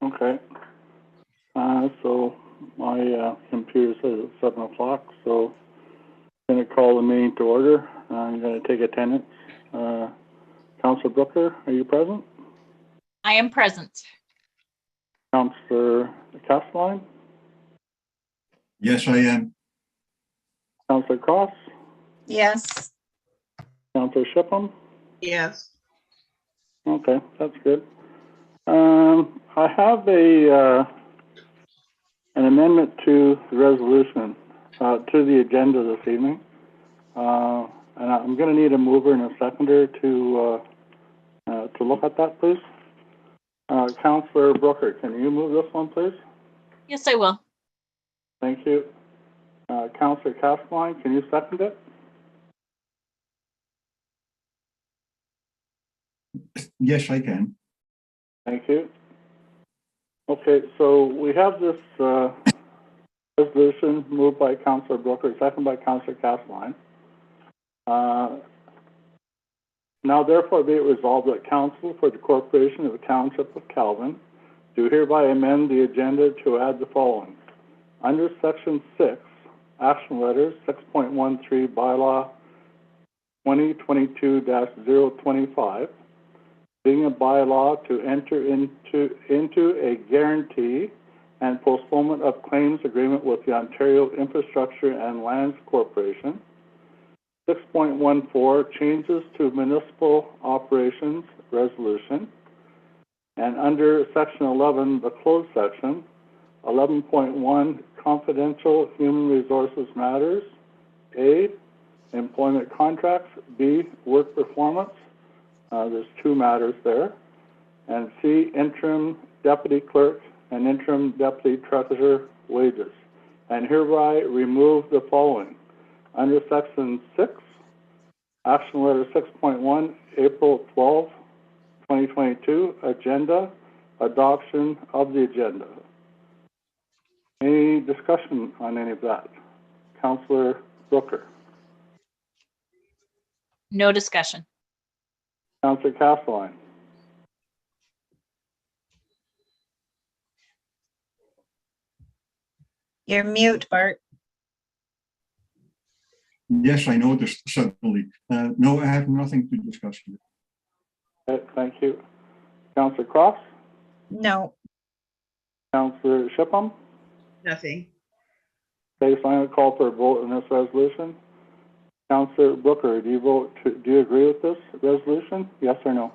Okay. So my computer says it's 7 o'clock, so I'm going to call the meeting to order. I'm going to take attendance. Councillor Brooker, are you present? I am present. Councillor Castelline? Yes, I am. Councillor Cross? Yes. Councillor Shipham? Yes. Okay, that's good. I have an amendment to the resolution, to the agenda this evening. And I'm going to need a mover and a seconder to look at that, please. Councillor Brooker, can you move this one, please? Yes, I will. Thank you. Councillor Castelline, can you second it? Yes, I can. Thank you. Okay, so we have this resolution moved by Councillor Brooker, second by Councillor Castelline. Now therefore be it resolved that Council for the Corporation of the Township of Calvin do hereby amend the agenda to add the following. Under Section 6, Action Letters 6.13 Bylaw 2022-025, being a bylaw to enter into a guarantee and postponement of claims agreement with the Ontario Infrastructure and Lands Corporation. 6.14 changes to municipal operations resolution. And under Section 11, the closed section, 11.1 confidential human resources matters. A, employment contracts. B, work performance. There's two matters there. And C, interim deputy clerk and interim deputy treasurer wages. And hereby remove the following. Under Section 6, Action Letter 6.1, April 12, 2022, Agenda, Adoption of the Agenda. Any discussion on any of that? Councillor Brooker. No discussion. Councillor Castelline. You're mute, Bart. Yes, I noticed suddenly. No, I have nothing to discuss here. Okay, thank you. Councillor Cross. No. Councillor Shipham. Nothing. Okay, so I'm going to call for a vote on this resolution. Councillor Brooker, do you agree with this resolution? Yes or no?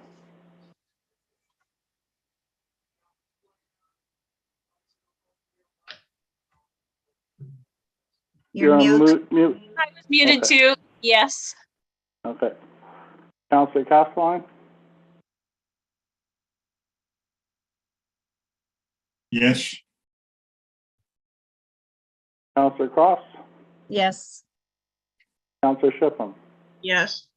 You're on mute. mute. I was muted Okay. too. Yes. Okay. Councillor Castelline. Yes, Councillor Cross. Yes. Councillor Shipham. Yes.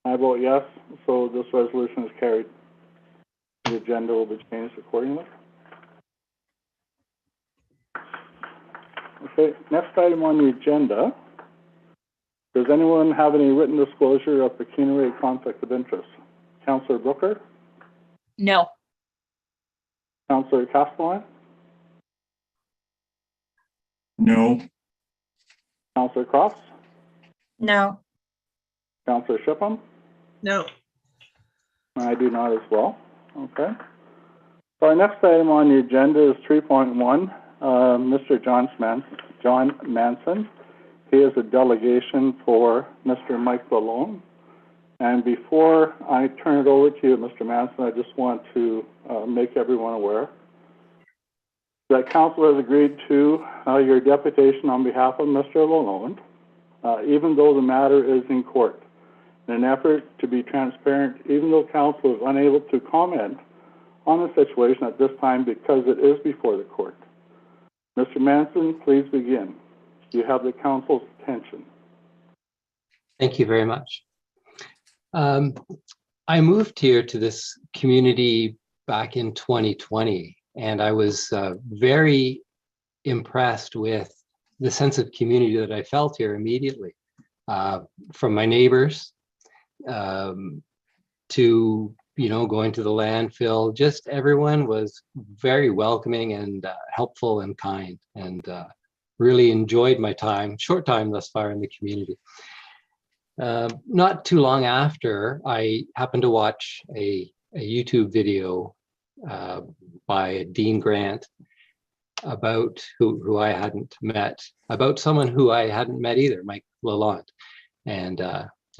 I vote yes, so this resolution is carried. The agenda will be changed accordingly. Okay, next item on the agenda. Does anyone have any written disclosure of pecuniary conflict of interest? Councillor Brooker? No. Councillor Castelline? no, Councillor Cross? No. Councillor Shipham? No. I do not as well. Okay. So our next item on the agenda is 3.1. Mr. John Manson. He is a delegation for Mr. Mike Lalonde. And before I turn it over to you, Mr. Manson, I just want to make everyone aware that Council has agreed to your deputation on behalf of Mr. Lalonde, even though the matter is in court. In an effort to be transparent, even though Council is unable to comment on the situation at this time because it is before the court. Mr. Manson, please begin. You have the Council's attention. Thank you very much. I moved here to this community back in 2020, and I was very impressed with the sense of community that I felt here immediately from my neighbors, to, going to the landfill. Just everyone was very welcoming and helpful and kind, and really enjoyed my short time thus far in the community. Not too long after, I happened to watch a YouTube video by Dean Grant about who I hadn't met, about someone who I hadn't met either, Mike Lalonde. And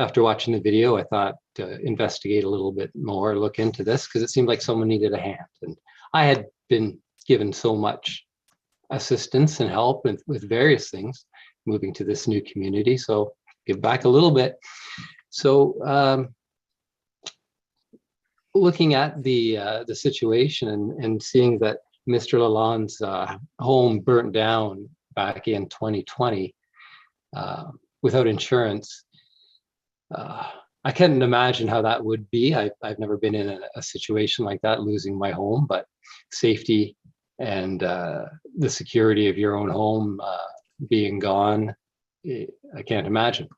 after watching the video, I thought to investigate a little bit more, look into this, because it seemed like someone needed a hand. And I had been given so much assistance and help with various things moving to this new community. So give back a little bit. So looking at the situation and seeing that Mr. Lalonde's home burnt down back in 2020 without insurance, I couldn't imagine how that would be. I've never been in a situation like that, losing my home, but safety and the security of your own home being gone, I can't imagine.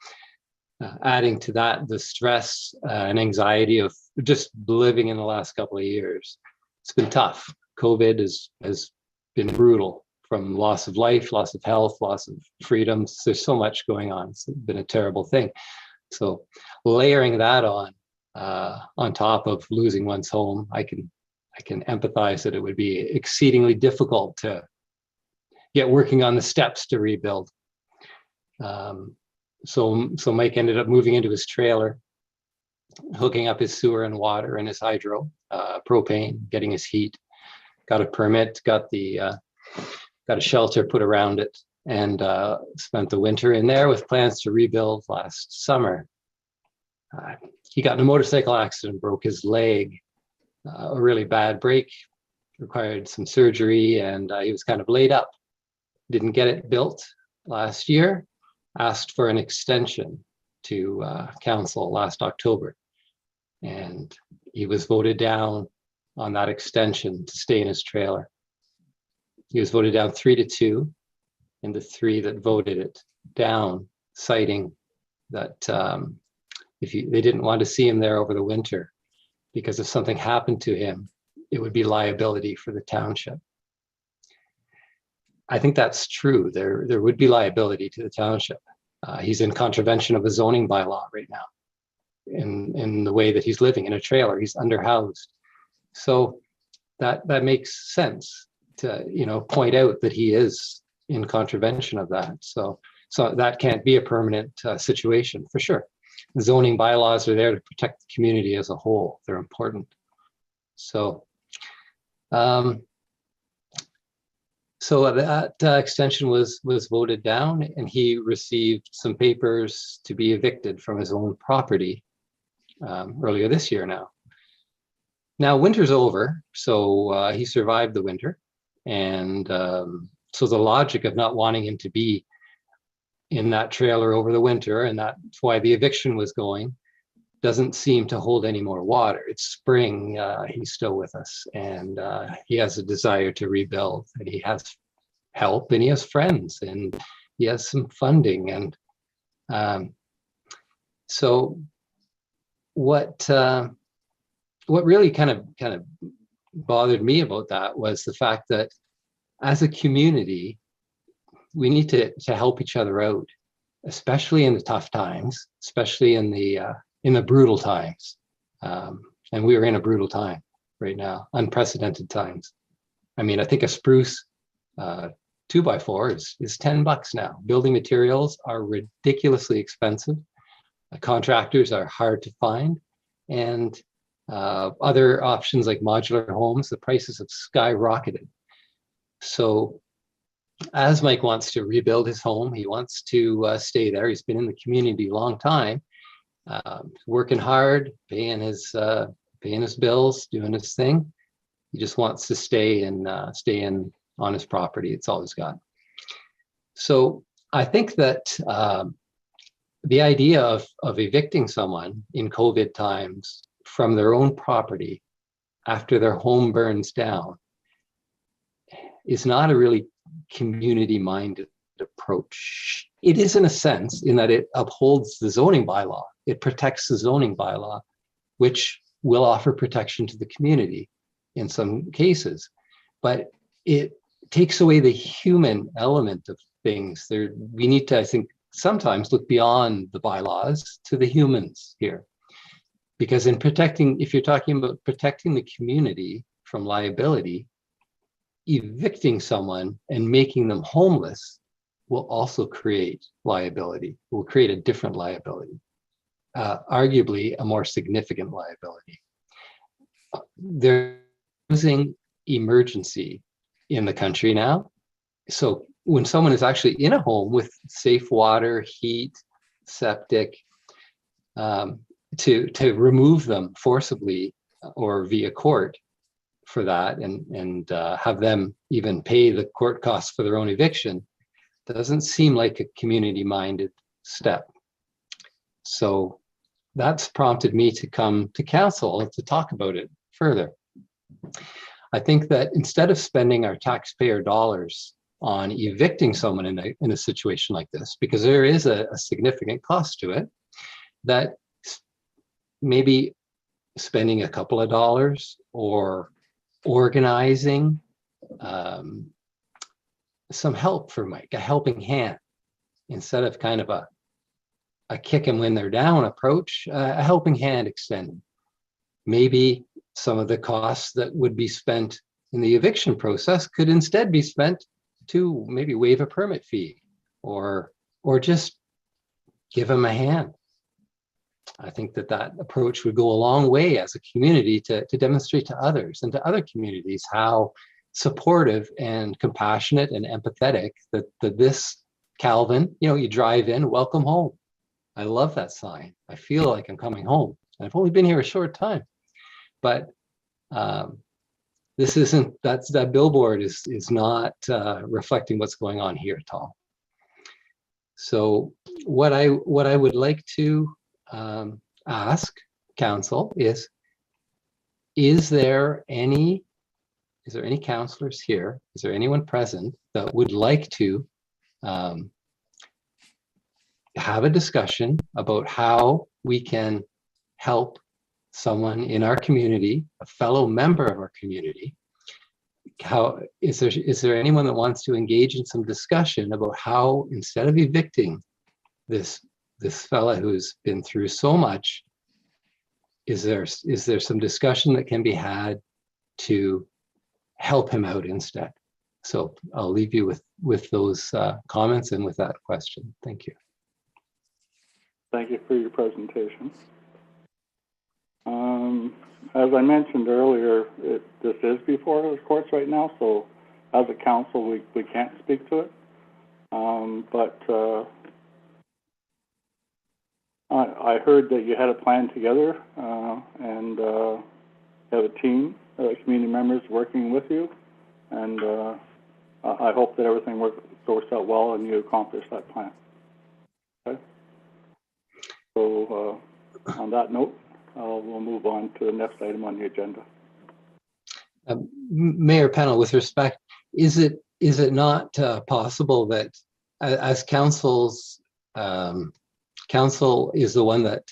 Adding to that, the stress and anxiety of just living in the last couple of years. It's been tough. COVID has been brutal, from loss of life, loss of health, loss of freedoms. There's so much going on. It's been a terrible thing. So layering that on top of losing one's home, I can empathize that it would be exceedingly difficult to get working on the steps to rebuild. So Mike ended up moving into his trailer, hooking up his sewer and water and his hydro, propane, getting his heat, got a permit, got a shelter put around it, and spent the winter in there with plans to rebuild last summer. He got in a motorcycle accident, broke his leg, a really bad break, required some surgery, and he was kind of laid up. Didn't get it built last year, asked for an extension to council last October, and he was voted down on that extension to stay in his trailer. He was voted down 3-2, and the 3 that voted it down, citing that they didn't want to see him there over the winter, because if something happened to him, it would be liability for the township. I think that's true. There would be liability to the township. He's in contravention of a zoning bylaw right now in the way that he's living in a trailer. He's underhoused. So that makes sense to, point out that he is in contravention of that. So that can't be a permanent situation for sure. The zoning bylaws are there to protect the community as a whole. They're important. So that extension was voted down, and he received some papers to be evicted from his own property earlier this year now. Now winter's over, so he survived the winter. And so the logic of not wanting him to be in that trailer over the winter, and that's why the eviction was going, doesn't seem to hold any more water. It's spring, he's still with us, and he has a desire to rebuild, and he has help, and he has friends, and he has some funding. And so what really kind of bothered me about that was the fact that as a community, we need to help each other out, especially in the tough times, especially in the brutal times. And we are in a brutal time right now, unprecedented times. I mean, I think a spruce 2x4 is $10 now. Building materials are ridiculously expensive. Contractors are hard to find. And other options like modular homes, the prices have skyrocketed. So as Mike wants to rebuild his home, he wants to stay there. He's been in the community a long time, working hard, paying his bills, doing his thing. He just wants to stay in on his property. It's all he's got. So I think that the idea of evicting someone in COVID times from their own property after their home burns down is not a really community-minded approach. It is in a sense, in that it upholds the zoning bylaw. It protects the zoning bylaw, which will offer protection to the community in some cases. But it takes away the human element of things. We need to, I think, sometimes look beyond the bylaws to the humans here. Because if you're talking about protecting the community from liability, evicting someone and making them homeless will also create liability, will create a different liability, arguably a more significant liability. They're using emergency in the country now. So when someone is actually in a home with safe water, heat, septic, to remove them forcibly or via court for that and have them even pay the court costs for their own eviction doesn't seem like a community-minded step. So that's prompted me to come to council to talk about it further. I think that instead of spending our taxpayer dollars on evicting someone in a situation like this, because there is a significant cost to it, that maybe spending a couple of dollars or organizing some help for Mike, a helping hand, instead of kind of a kick them when they're down approach, a helping hand extended. Maybe some of the costs that would be spent in the eviction process could instead be spent to maybe waive a permit fee or just give them a hand. I think that approach would go a long way as a community to demonstrate to others and to other communities how supportive and compassionate and empathetic that this Calvin, you drive in, welcome home. I love that sign. I feel like I'm coming home. I've only been here a short time, but this isn't, that billboard is not reflecting what's going on here at all. So what I would like to ask council is there any councillors here? Is there anyone present that would like to have a discussion about how we can help someone in our community, a fellow member of our community? How is there anyone that wants to engage in some discussion about how, instead of evicting this fella who's been through so much, is there some discussion that can be had to help him out instead? So I'll leave you with those comments and with that question. Thank you. Thank you for your presentation. As I mentioned earlier, this is before the courts right now, so as a council, we can't speak to it. I heard that you had a plan together and have a team of community members working with you, and I hope that everything works out well and you accomplish that plan. Okay. So on that note, we'll move on to the next item on the agenda. Mayor Pennell, with respect, is it not possible that as council's council is the one that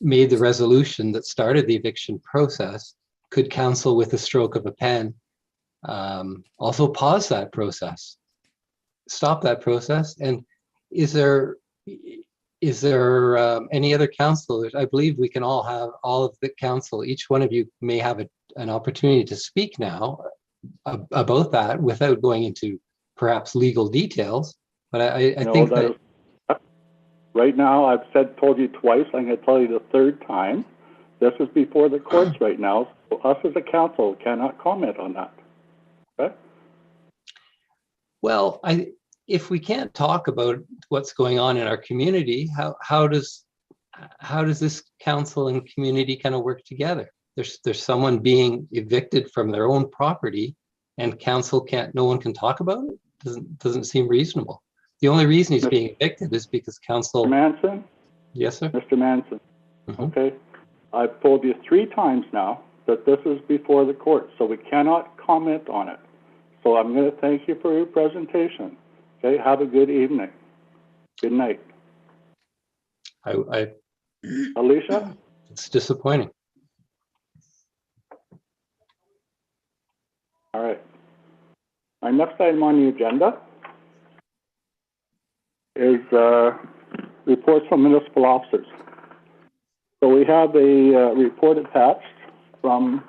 made the resolution that started the eviction process, could council with a stroke of a pen also pause that process, stop that process? And is there any other councillors? I believe we can all have all of the council, each one of you may have an opportunity to speak now about that without going into perhaps legal details. But I think that right now, I've told you twice, I'm going to tell you the third time. This is before the courts right now, so us as a council cannot comment on that. Okay? Well, if we can't talk about what's going on in our community, how does this council and community kind of work together? There's someone being evicted from their own property, and council no one can talk about it? Doesn't seem reasonable. The only reason he's being evicted is because council. Mr. Manson? Yes, sir. Mr. Manson. Mm-hmm. Okay. I've told you 3 times now that this is before the court, so we cannot comment on it. So I'm going to thank you for your presentation. Okay, have a good evening. Good night. I Alicia? It's disappointing. Our next item on the agenda is reports from municipal officers. So we have a report attached from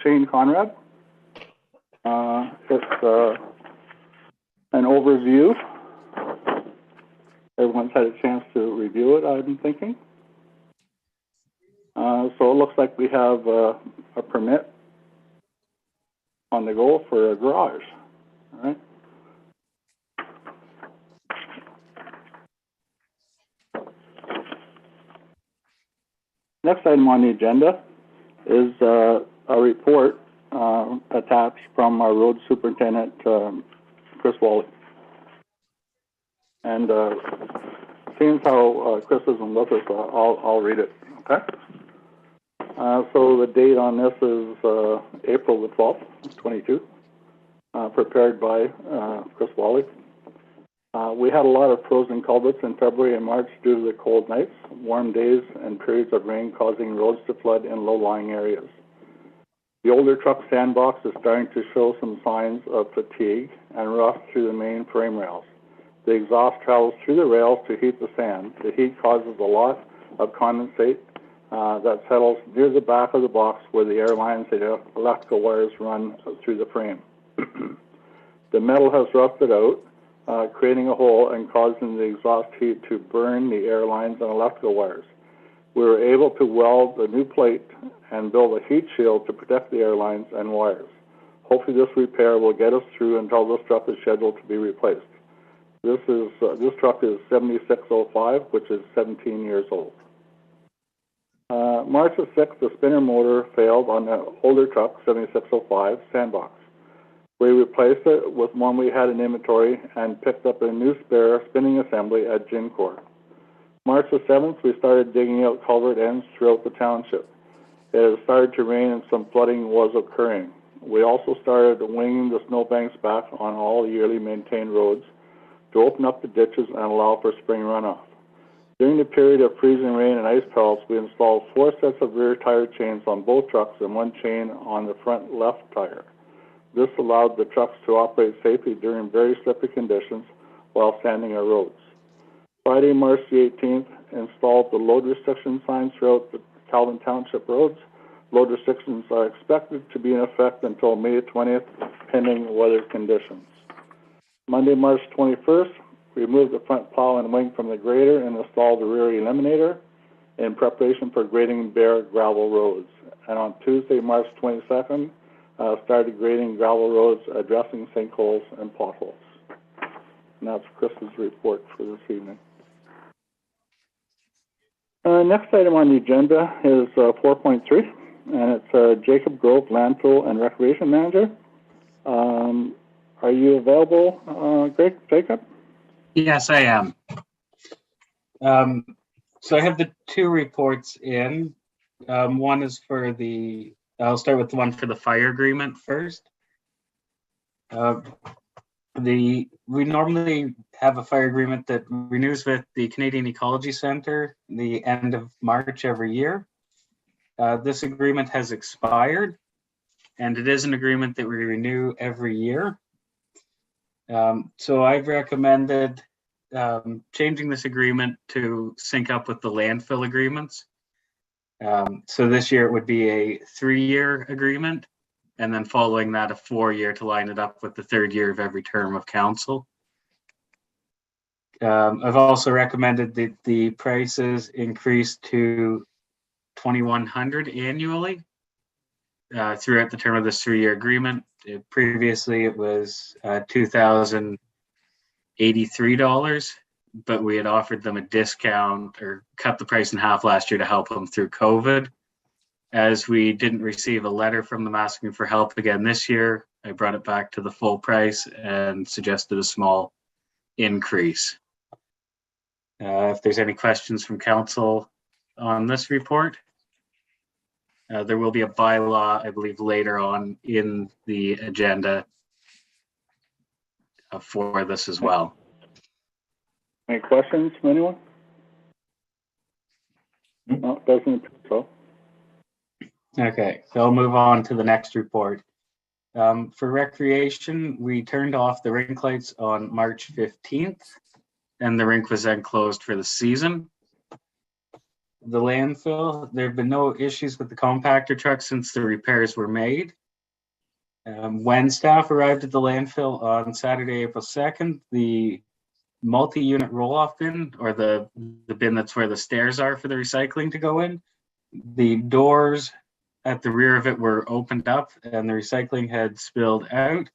Shane Conrad. It's an overview. Everyone's had a chance to review it, I'm thinking. So it looks like we have a permit on the go for a garage. All right. Next item on the agenda is a report attached from our road superintendent, Chris Wally. And seeing how Chris isn't with us, I'll read it, okay? So the date on this is April the 12th, 22, prepared by Chris Wally. We had a lot of frozen culverts in February and March due to the cold nights, warm days, and periods of rain causing roads to flood in low-lying areas. The older truck sandbox is starting to show some signs of fatigue and rust through the main frame rails. The exhaust travels through the rails to heat the sand. The heat causes a lot of condensate that settles near the back of the box where the air lines and electrical wires run through the frame. The metal has rusted out, creating a hole and causing the exhaust heat to burn the air lines and electrical wires. We were able to weld a new plate and build a heat shield to protect the air lines and wires. Hopefully this repair will get us through until this truck is scheduled to be replaced. This truck is 7605, which is 17 years old. March the 6th, the spinner motor failed on the older truck, 7605, sandbox. We replaced it with one we had in inventory and picked up a new spare spinning assembly at Gincor. March the 7th, we started digging out culvert ends throughout the township. It had started to rain and some flooding was occurring. We also started winging the snowbanks back on all yearly maintained roads to open up the ditches and allow for spring runoff. During the period of freezing rain and ice pellets, we installed 4 sets of rear tire chains on both trucks and 1 chain on the front left tire. This allowed the trucks to operate safely during very slippery conditions while sanding our roads. Friday, March the 18th, installed the load restriction signs throughout the Calvin Township roads. Load restrictions are expected to be in effect until May 20th, pending weather conditions. Monday, March 21st, we removed the front plow and wing from the grader and installed the rear eliminator in preparation for grading bare gravel roads. And on Tuesday, March 22nd, started grading gravel roads, addressing sinkholes and potholes. And that's Chris's report for this evening. Next item on the agenda is 4.3, and it's Jacob Grove, Landfill and Recreation Manager. Are you available, Jacob? Yes, I am. So I have the 2 reports in. One is for I'll start with the one for the fire agreement first. We normally have a fire agreement that renews with the Canadian Ecology Centre the end of March every year. This agreement has expired, and it is an agreement that we renew every year. So I've recommended changing this agreement to sync up with the landfill agreements. So this year it would be a 3-year agreement, and then following that a 4-year to line it up with the 3rd year of every term of council. I've also recommended that the prices increase to $2,100 annually throughout the term of this 3-year agreement. Previously it was $2,083, but we had offered them a discount or cut the price in half last year to help them through COVID. As we didn't receive a letter from them asking for help again this year, I brought it back to the full price and suggested a small increase. If there's any questions from council on this report, there will be a bylaw, I believe, later on in the agenda for this as well. Any questions from anyone? No, doesn't appear so. Okay, so I'll move on to the next report. For recreation, we turned off the rink lights on March 15th, and the rink was then closed for the season. The landfill, there have been no issues with the compactor truck since the repairs were made. When staff arrived at the landfill on Saturday, April 2nd, the multi-unit roll-off bin, or the bin that's where the stairs are for the recycling to go in, the doors at the rear of it were opened up and the recycling had spilled out.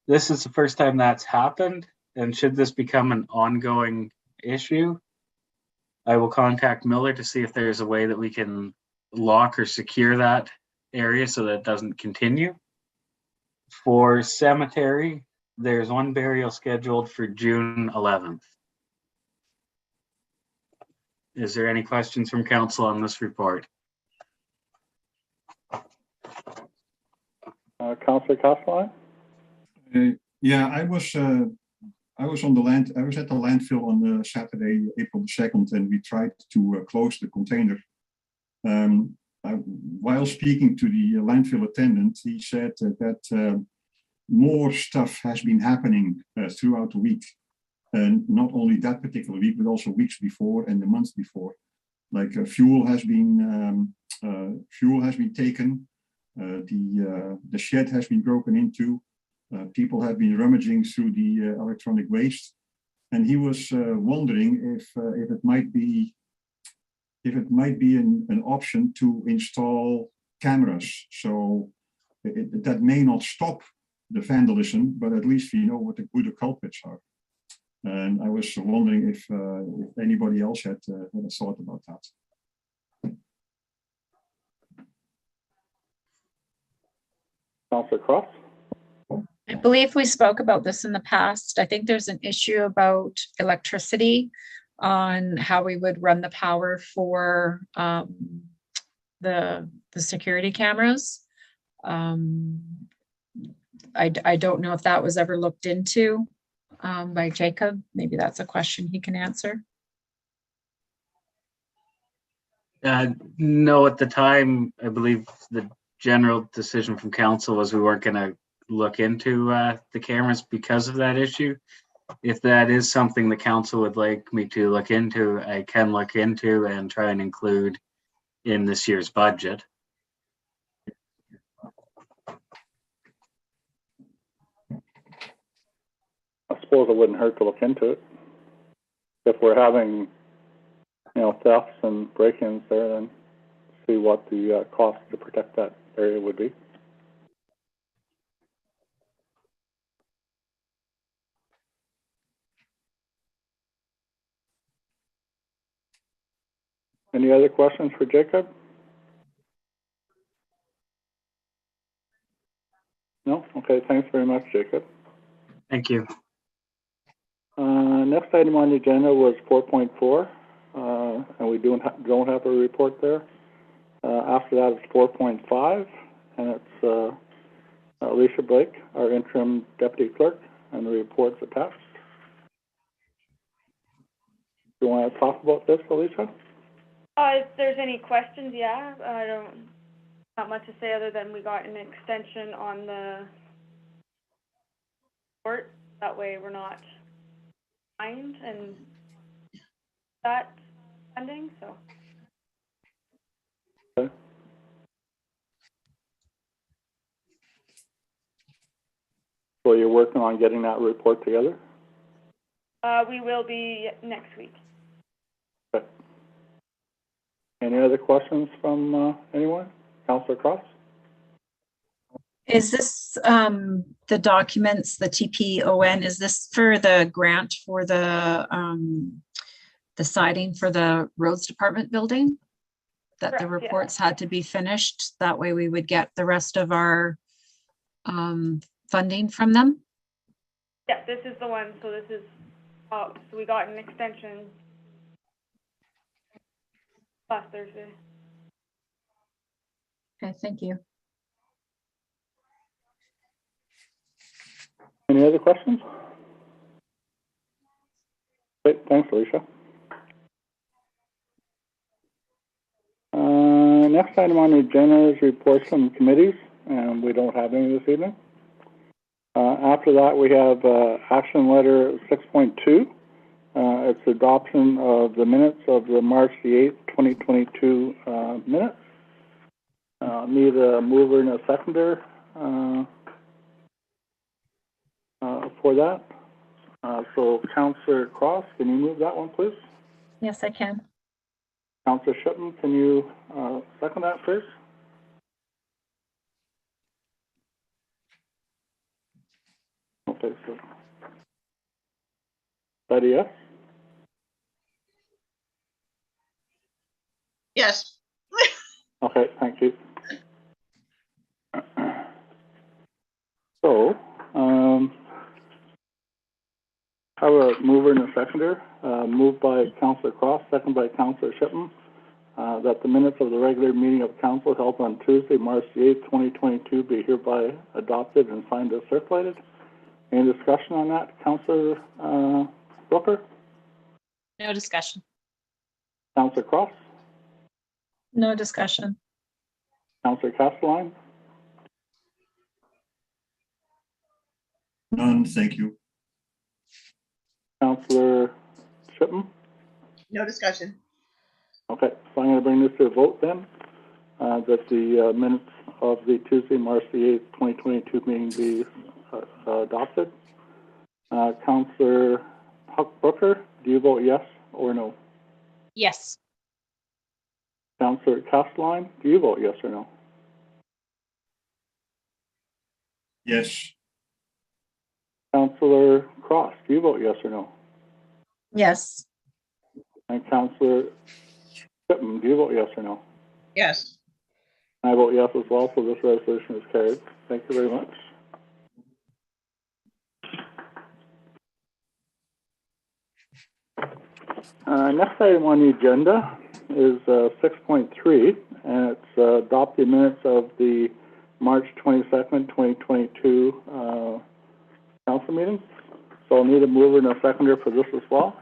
This is the first time that's happened, and should this become an ongoing issue, I will contact Miller to see if there's a way that we can lock or secure that area so that it doesn't continue. For cemetery, there's one burial scheduled for June 11th. Is there any questions from council on this report? Councillor Castellan? Yeah, I was on I was at the landfill on Saturday, April the 2nd, and we tried to close the container. While speaking to the landfill attendant, he said that more stuff has been happening throughout the week. And not only that particular week, but also weeks before and the months before. Like fuel has been taken, the shed has been broken into, people have been rummaging through the electronic waste, and he was wondering if it might be an option to install cameras. So that may not stop the vandalism, but at least we know who the culprits are. And I was wondering if anybody else had a thought about that. Councillor Cross? I believe we spoke about this in the past. I think there's an issue about electricity on how we would run the power for the security cameras. I don't know if that was ever looked into by Jacob. Maybe that's a question he can answer. No, at the time, I believe the general decision from council was we weren't going to look into the cameras because of that issue. If that is something the council would like me to look into, I can look into and try and include in this year's budget. I suppose it wouldn't hurt to look into it. If we're having, thefts and break-ins there, then see what the cost to protect that area would be. Any other questions for Jacob? No? Okay, thanks very much, Jacob. Thank you. Next item on the agenda was 4.4, and we don't have a report there. After that, it's 4.5, and it's Alicia Blake, our interim deputy clerk, and the report's attached. Do you want to talk about this, Alicia? If there's any questions, yeah. Not much to say other than we got an extension on the report. That way we're not behind and that funding, so. Okay. So you're working on getting that report together? We will be next week. Okay. Any other questions from anyone? Councillor Cross? Is this the documents, the TPON, is this for the grant for the siding for the roads department building? That the Correct, yeah. reports had to be finished, that way we would get the rest of our funding from them? Yeah, this is the one, so this is, so we got an extension last Thursday. Okay, thank you. Any other questions? Great, thanks, Alicia. Next item on the agenda is reports from committees. and we don't have any this evening. After that, we have action letter 6.2. It's adoption of the minutes of the March the 8th, 2022 minutes. Need a mover and a seconder for that. So Councillor Cross, can you move that one, please? Yes, I can. Councillor Shipman, can you second that, please? Okay, so Betty, yes? Yes. Okay, thank you. So, have a mover and a seconder. Moved by Councillor Cross, second by Councillor Shipman, that the minutes of the regular meeting of council held on Tuesday, March the 8th, 2022 be hereby adopted and signed as circulated. Any discussion on that, Councillor Brooker? No discussion. Councillor Cross? No discussion. Councillor Castelline? None, thank you. Councillor Shipman? No discussion. Okay, so I'm going to bring this to a vote then, that the minutes of the Tuesday, March the 8th, 2022 meeting be adopted. Councillor Huck Brooker, do you vote yes or no? Yes. Councillor Castelline, do you vote yes or no? Yes. Councillor Cross, do you vote yes or no? Yes. And Councillor Shipman, do you vote yes or no? Yes. I vote yes as well, so this resolution is carried. Thank you very much. Next item on the agenda is 6.3, and it's adopt the minutes of the March 22nd, 2022 council meeting. So I'll need a mover and a seconder for this as well.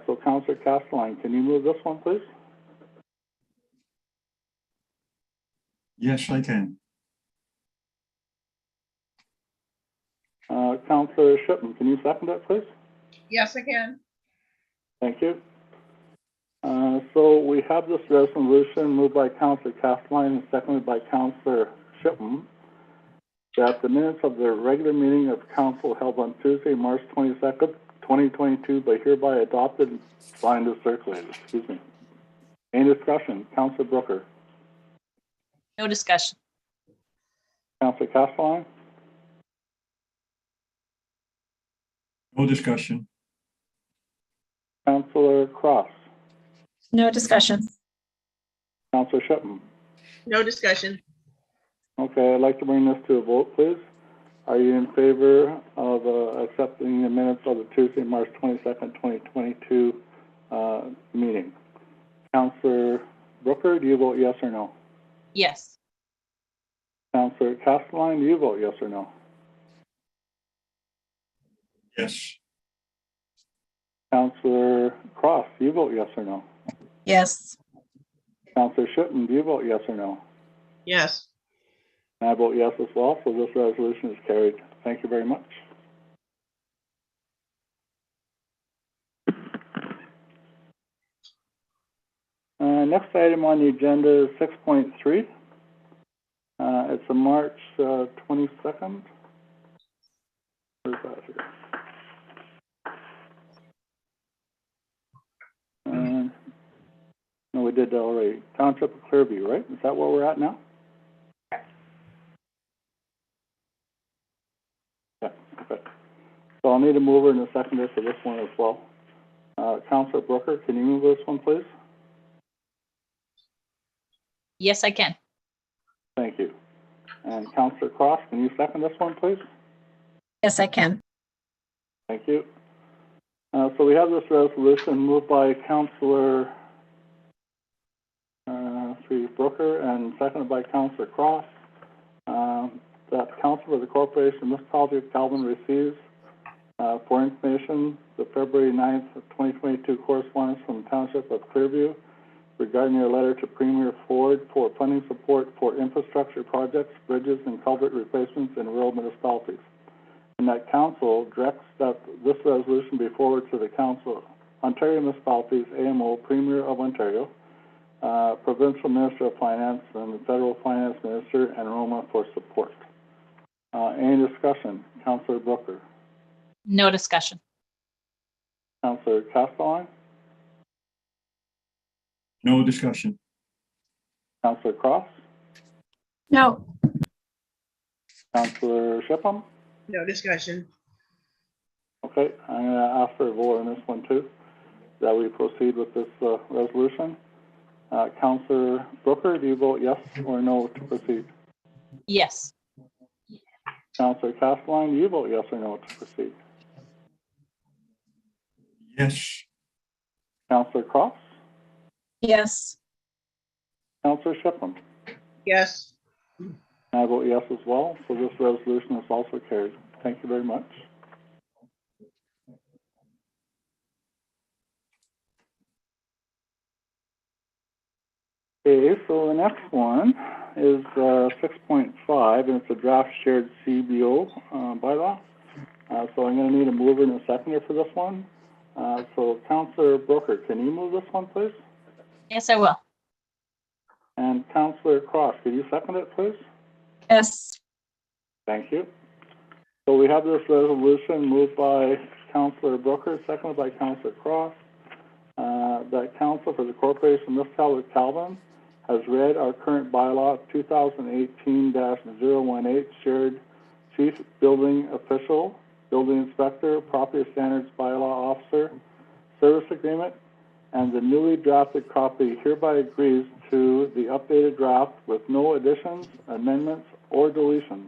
So Councillor Castelline, can you move this one, please? Yes, I can. Councillor Shipman, can you second that, please? Yes, I can. Thank you. So we have this resolution moved by Councillor Castelline and seconded by Councillor Shipman, that the minutes of the regular meeting of council held on Tuesday, March 22nd, 2022 be hereby adopted and signed as circulated. Excuse me. Any discussion? Councillor Brooker. No discussion. Councillor Castelline. No discussion. Councillor Cross. No discussion. Councillor Shipman. No discussion. Okay, I'd like to bring this to a vote, please. Are you in favor of accepting the minutes of the Tuesday, March 22nd, 2022 meeting? Councillor Brooker, do you vote yes or no? Yes. Councillor Castelline, do you vote yes or no? Yes. Councillor Cross, do you vote yes or no? Yes. Councillor Shipman, do you vote yes or no? Yes. And I vote yes as well, so this resolution is carried. Thank you very much. Next item on the agenda is 6.3. It's a March 22nd. Where's that here? No, we did that already. Township of Clearview, right? Is that where we're at now? Yeah, okay. So I'll need a mover and a seconder for this one as well. Councillor Brooker, can you move this one, please? Yes, I can. Thank you. And Councillor Cross, can you second this one, please? Yes, I can. Thank you. So we have this resolution moved by Councillor Brooker and seconded by Councillor Cross, that Council of the Corporation Municipality of Calvin receives for information the February 9th, 2022 correspondence from the Township of Clearview regarding your letter to Premier Ford for funding support for infrastructure projects, bridges, and culvert replacements in rural municipalities. And that council directs that this resolution be forwarded to the Council, Ontario Municipalities, AMO, Premier of Ontario, Provincial Minister of Finance, and the Federal Finance Minister, and Roma for support. Any discussion? Councillor Brooker, No discussion. Councillor Castelline, No discussion. Councillor Cross, No. Councillor Shipham. No discussion. Okay, I'm going to ask for a vote on this one too, that we proceed with this resolution. Councillor Brooker, do you vote yes or no to proceed? Yes. Councillor Castelline, do you vote yes or no to proceed? Yes. Councillor Cross, Yes. Councillor Shipham. Yes. And I vote yes as well, so this resolution is also carried. Thank you very much. Okay, so the next one is 6.5, and it's a draft shared CBO bylaw. So I'm going to need a mover and a seconder for this one. So Councillor Brooker, can you move this one, please? Yes, I will. And Councillor Cross, could you second it, please? Yes. Thank you. So we have this resolution moved by Councillor Brooker, seconded by Councillor Cross, that Council for the Corporation of Municipality of Calvin has read our current bylaw 2018-018 shared chief building official, building inspector, property standards bylaw officer, service agreement, and the newly drafted copy hereby agrees to the updated draft with no additions, amendments, or deletions,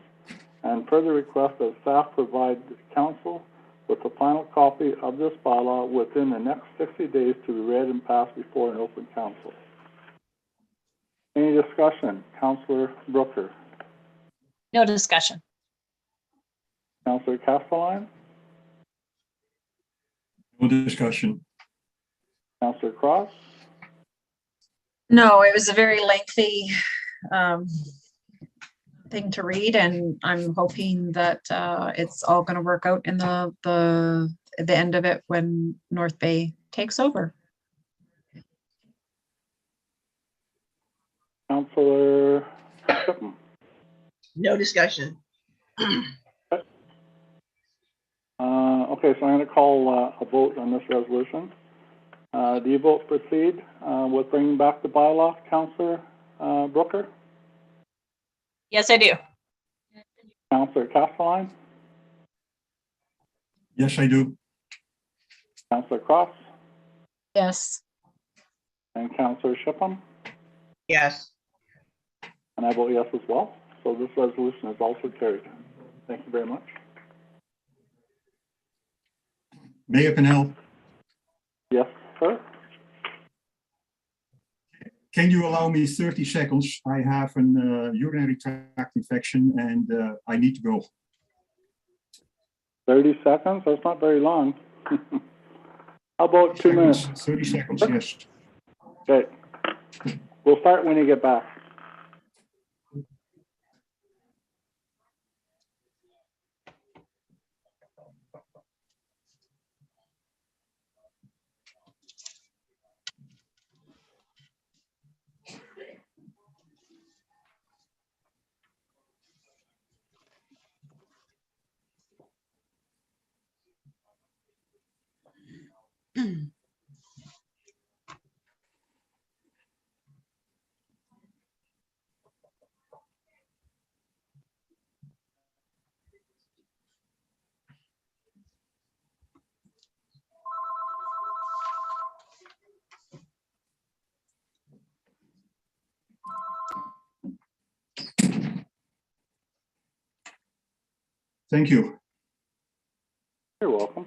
and further request that staff provide council with the final copy of this bylaw within the next 60 days to be read and passed before an open council. Any discussion? Councillor Brooker, No discussion. Councillor Castelline, No discussion. Councillor Cross, No, it was a very lengthy thing to read, and I'm hoping that it's all going to work out in the end of it when North Bay takes over. Councillor Shipham. No discussion. Okay, so I'm going to call a vote on this resolution. Do you vote proceed with bringing back the bylaw, Councillor Brooker? Yes, I do. Councillor Castelline? Yes, I do. Councillor Cross? Yes. And Councillor Shipham? Yes. And I vote yes as well. So this resolution is also carried. Thank you very much. Mayor Pennell, Yes, sir? can you allow me 30 seconds? I have an urinary tract infection and I need to go. 30 seconds? That's not very long. How about 2 minutes? 30 seconds, yes. Okay. We'll start when you get back. Thank you. You're welcome.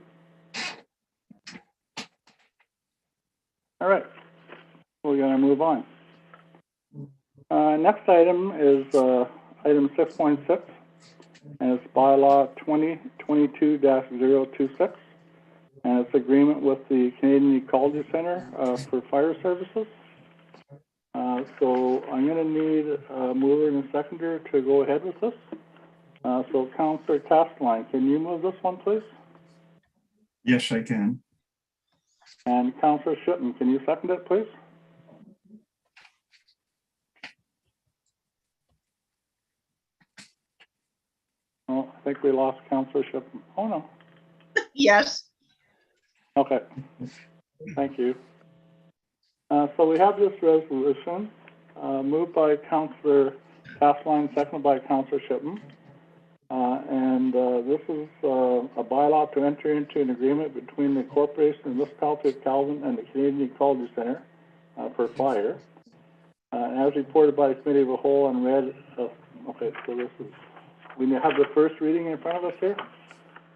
All right, we're going to move on. Next item is item 6.6, and it's bylaw 2022-026, and it's agreement with the Canadian Ecology Center for fire services. So I'm gonna need a mover and a seconder to go ahead with this. So Councillor Castelline, can you move this one, please? Yes, I can. And Councillor Shipman, can you second it, please? Oh, I think we lost Councillor Shipman. Oh, no. Yes. Okay. Thank you. So we have this resolution, moved by Councillor Castelline, seconded by Councillor Shipman. This is a bylaw to enter into an agreement between the Corporation and Municipality of Calvin and the Canadian Ecology Centre for fire. As reported by the Committee of the Whole and read, okay, so this is, we have the first reading in front of us here.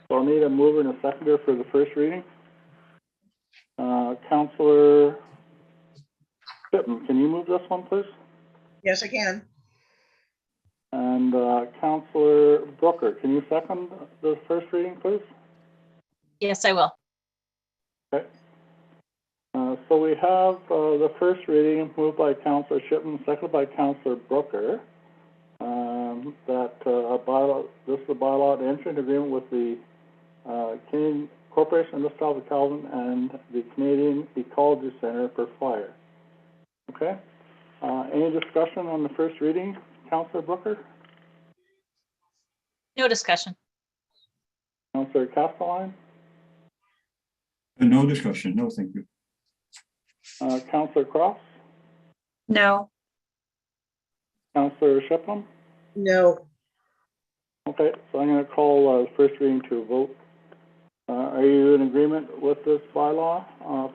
So I'll need a mover and a seconder for the first reading. Councillor Shipman, can you move this one, please? Yes, I can. And Councillor Brooker, can you second the first reading, please? Yes, I will. Okay. So we have the first reading moved by Councillor Shipman, seconded by Councillor Brooker. This is a bylaw to enter into agreement with the Canadian Corporation of Municipality of Calvin and the Canadian Ecology Centre for fire. Okay. Any discussion on the first reading, Councillor Brooker? No discussion. Councillor Castelline? No discussion. No, thank you. Councillor Cross? No. Councillor Shipman? No. Okay, so I'm going to call first reading to a vote. Are you in agreement with this bylaw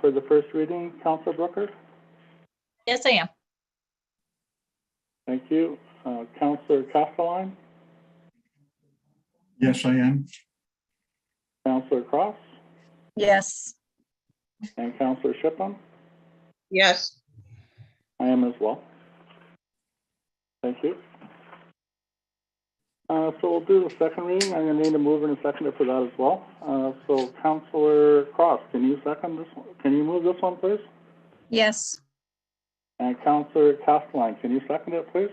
for the first reading, Councillor Brooker? Yes, I am. Thank you. Councillor Castelline? Yes, I am. Councillor Cross? Yes. And Councillor Shipman? Yes. I am as well. Thank you. So we'll do the second reading. I'm going to need a mover and a seconder for that as well. So Councillor Cross, can you second this one? Can you move this one, please? Yes. And Councillor Castelline, can you second it, please?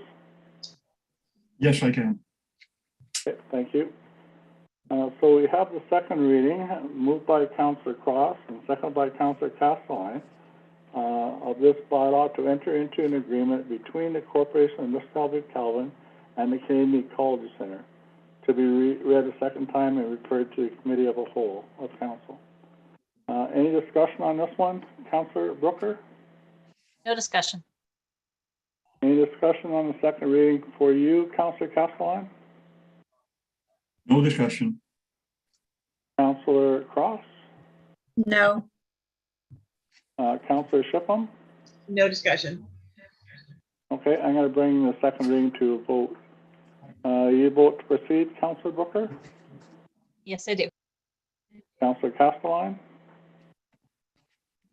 Yes, I can. Okay, thank you. So we have the second reading, moved by Councillor Cross and seconded by Councillor Castelline, of this bylaw to enter into an agreement between the Corporation and Municipality of Calvin and the Canadian Ecology Centre to be read a second time and referred to the Committee of the Whole of Council. Any discussion on this one, Councillor Brooker? No discussion. Any discussion on the second reading for you, Councillor Castelline? No discussion. Councillor Cross? No. Councillor Shipman? No discussion. Okay, I'm going to bring the second reading to a vote. You vote to proceed, Councillor Brooker? Yes, I do. Councillor Castelline?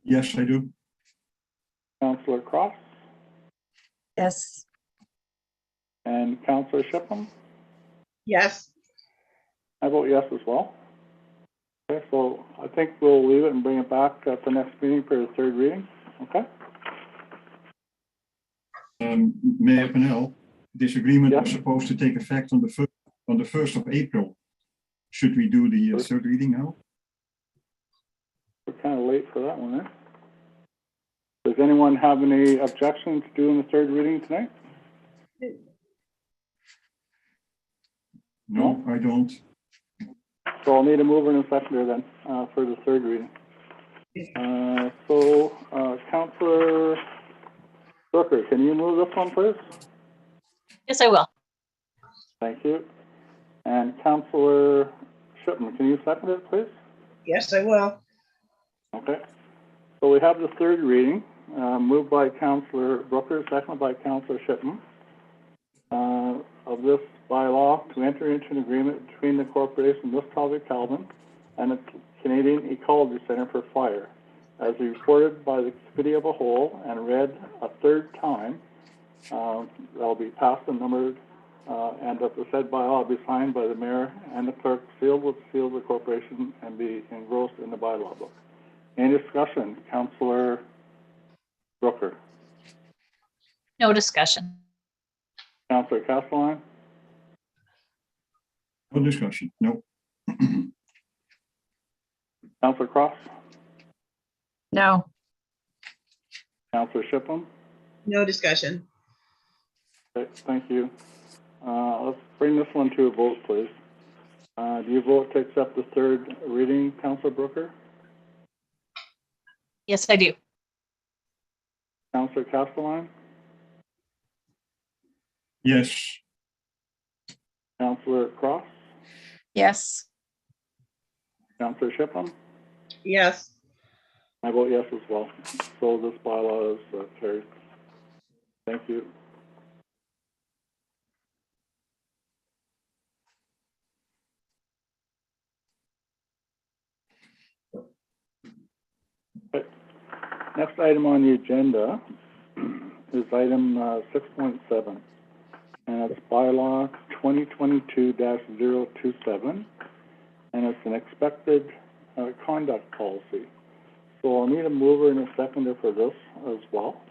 Yes, I do. Councillor Cross? Yes. And Councillor Shipman? Yes. I vote yes as well. Okay, so I think we'll leave it and bring it back at the next meeting for the third reading, okay? Mayor Pannell, this agreement was Yeah. supposed to take effect on the 1st of April. Should we do the third reading now? We're kind of late for that one, eh? Does anyone have any objection to doing the third reading tonight? No, I don't. So I'll need a mover and a seconder then, for the third reading. Councillor Brooker, can you move this one, please? Yes, I will. Thank you. And Councillor Shipman, can you second it, please? Yes, I will. Okay. So we have the third reading, moved by Councillor Brooker, seconded by Councillor Shipman, of this bylaw to enter into an agreement between the Corporation of Municipality of Calvin and the Canadian Ecology Centre for fire, as reported by the Committee of the Whole and read a third time. That'll be passed and numbered, and that the said bylaw be signed by the mayor and the clerk, sealed with the seal of the corporation, and be engrossed in the bylaw book. Any discussion, Councillor Brooker? No discussion. Counselor Castelline, No discussion. No. Counselor Cross, No. Counselor Shipley. No discussion. Okay, thank you. Let's bring this one to a vote, please. Do you vote to accept the third reading, Counselor Brooker? Yes, I do. Counselor Castelline, Yes. Counselor Cross, Yes. Counselor Shipley? Yes. I vote yes as well. So this bylaw is carried. Thank you. Okay. Next item on the agenda is item 6.7, and it's bylaw 2022-027, and it's an expected conduct policy. So I'll need a mover and a seconder for this as well.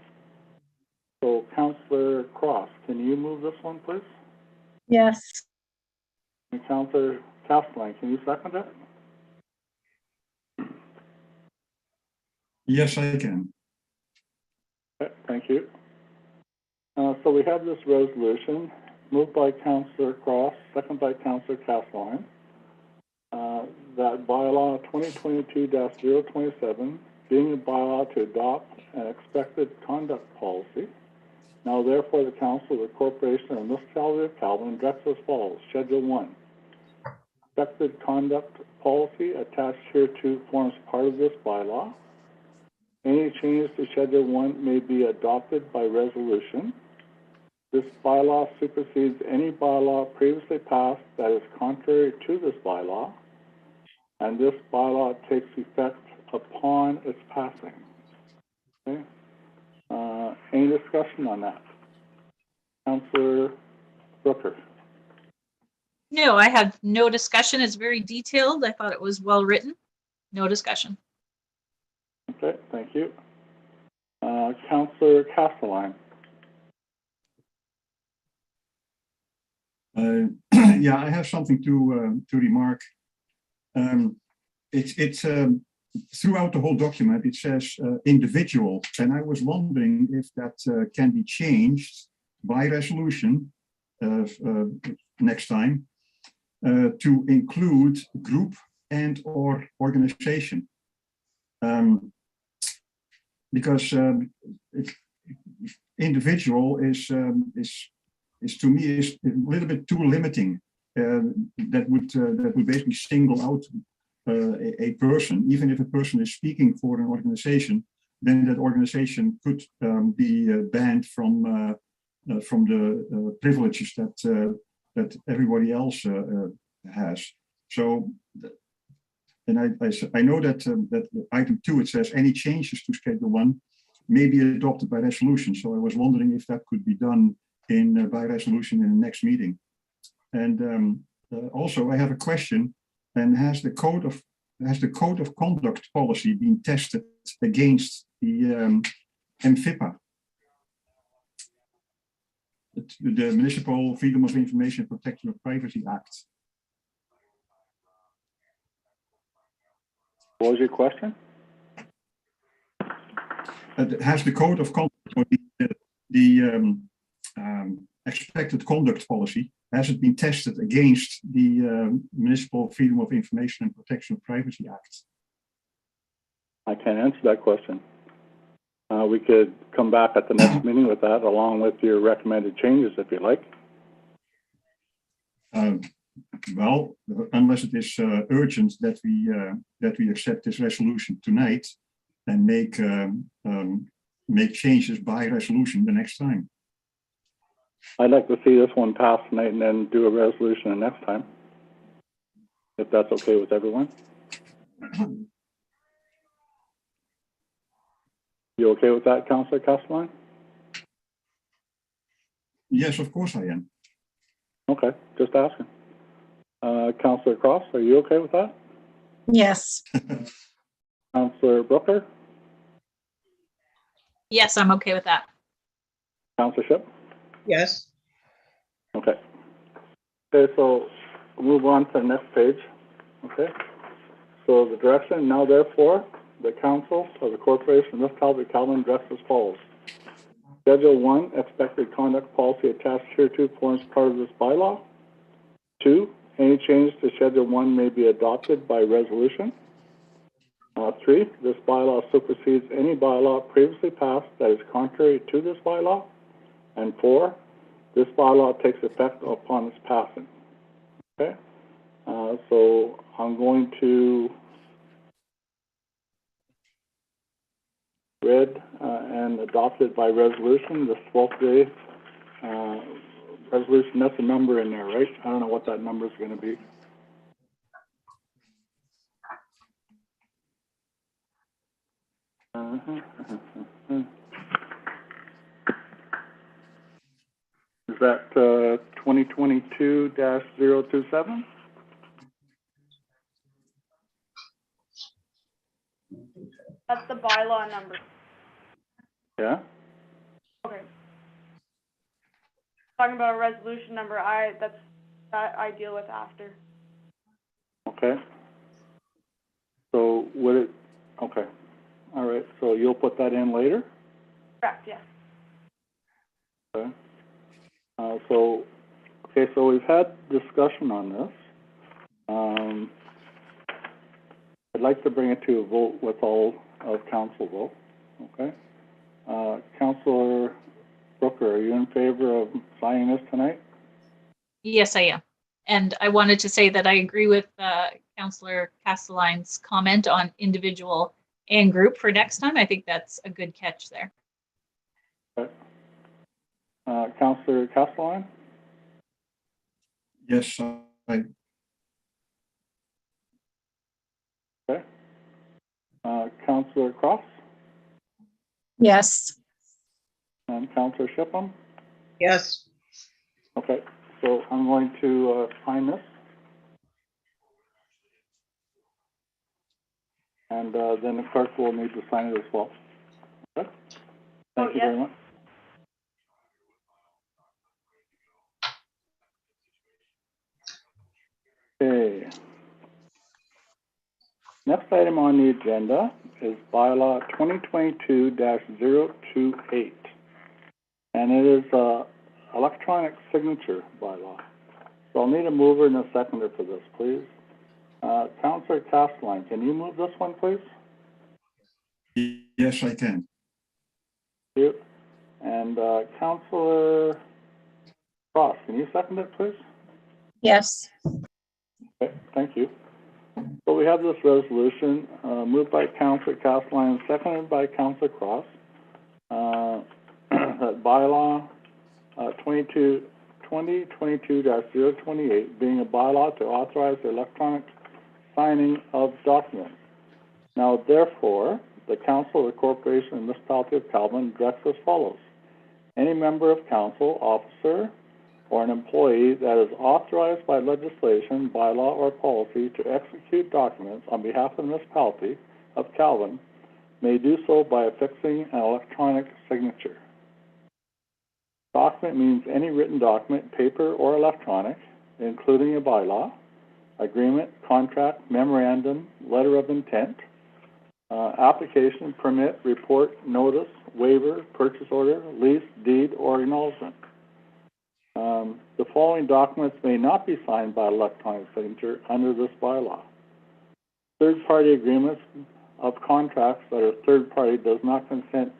So Councillor Cross, can you move this one, please? Yes. And Councillor Castelline, can you second it? Yes, I can. Okay, thank you. So we have this resolution moved by Councillor Cross, second by Councillor Castelline, that bylaw 2022-027 being a bylaw to adopt an expected conduct policy. Now therefore the Council of the Corporation of the Municipality of Calvin directs as follows. Schedule 1. Expected conduct policy attached hereto forms part of this bylaw. Any changes to Schedule 1 may be adopted by resolution. This bylaw supersedes any bylaw previously passed that is contrary to this bylaw, and this bylaw takes effect upon its passing. Okay? Any discussion on that? Councillor Brooker. No, I have no discussion. It's very detailed. I thought it was well written. No discussion. Okay, thank you. Councillor Castelline. Yeah, I have something to remark. It's throughout the whole document, it says individual, and I was wondering if that can be changed by resolution next time to include group and or organization. Because individual is to me is a little bit too limiting. That would basically single out a person. Even if a person is speaking for an organization, then that organization could be banned from the privileges that everybody else has. So, and I know that that item 2 it says any changes to Schedule 1 may be adopted by resolution. So I was wondering if that could be done in by resolution in the next meeting. And also I have a question. And has the code of conduct policy been tested against the MFIPA, the Municipal Freedom of Information and Protection of Privacy Act? What was your question? Has the code of conduct, or the expected conduct policy, has it been tested against the Municipal Freedom of Information and Protection of Privacy Act? I can't answer that question. We could come back at the next meeting with that, along with your recommended changes, if you like. Well, unless it is urgent that we accept this resolution tonight and make changes by resolution the next time. I'd like to see this one pass tonight and then do a resolution the next time, if that's okay with everyone. You okay with that, Councillor Castelline? Yes, of course I am. Okay, just asking. Councillor Cross, are you okay with that? Yes. Councillor Brooker? Yes, I'm okay with that. Councillor Shipp? Yes. Okay. Okay, so we'll move on to the next page. Okay. So the direction now therefore, the council of the corporation of Municipality of Calvin directs as follows. Schedule 1, expected conduct policy attached here to forms part of this bylaw. 2, any changes to Schedule 1 may be adopted by resolution. 3, this bylaw supersedes any bylaw previously passed that is contrary to this bylaw. And 4, this bylaw takes effect upon its passing. Okay? So I'm going to read and adopted by resolution, the 12th day resolution. That's a number in there, right? I don't know what that number is going to be. Is that 2022-027? That's the bylaw number. Yeah? Okay. Talking about a resolution number, that I deal with after. Okay. So would it, okay. All right, so you'll put that in later? Correct, yes. Okay. So we've had discussion on this. I'd like to bring it to a vote with all of council vote, okay? Councillor Brooker, are you in favor of signing this tonight? Yes, I am. And I wanted to say that I agree with Councillor Casteline's comment on individual and group for next time. I think that's a good catch there. Okay. Councillor Castelline? Yes, I, Okay. Councillor Cross Yes. and Councillor Shipham? Yes. Okay, so I'm going to sign this. And then the clerk will need to sign it as well. Okay? Thank you very much. Okay. Next item on the agenda is bylaw 2022-028. And it is electronic signature bylaw. So I'll need a mover and a seconder for this, please. Councillor Castelline, can you move this one, please? yes, I can. Thank you. And Councillor Cross, can you second it, please? Yes. Okay, thank you. So we have this resolution moved by Councillor Castelline, seconded by Councillor Cross. That bylaw 2022-028 being a bylaw to authorize the electronic signing of documents. Now, therefore, the Council of the Corporation and Municipality of Calvin directs as follows. Any member of council, officer, or an employee that is authorized by legislation, bylaw, or policy to execute documents on behalf of the Municipality of Calvin may do so by affixing an electronic signature. Document means any written document, paper or electronic, including a bylaw, agreement, contract, memorandum, letter of intent, application, permit, report, notice, waiver, purchase order, lease, deed, or acknowledgement. The following documents may not be signed by electronic signature under this bylaw. Third-party agreements of contracts that a third party does not consent.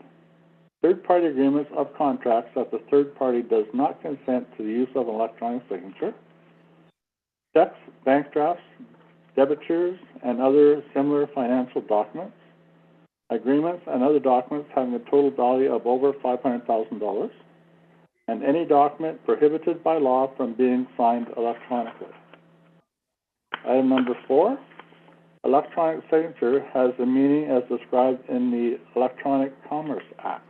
Third-party agreements of contracts that the third party does not consent to the use of an electronic signature. Checks, bank drafts, debentures, and other similar financial documents. Agreements and other documents having a total value of over $500,000. And any document prohibited by law from being signed electronically. Item number 4, electronic signature has the meaning as described in the Electronic Commerce Act.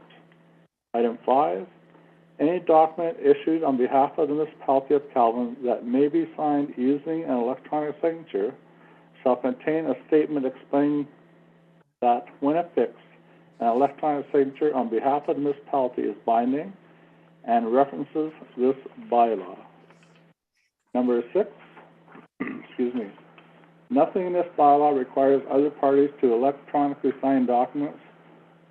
Item 5, any document issued on behalf of the Municipality of Calvin that may be signed using an electronic signature shall contain a statement explaining that when affixed, an electronic signature on behalf of the municipality is binding and references this bylaw. Number 6, excuse me. Nothing in this bylaw requires other parties to electronically sign documents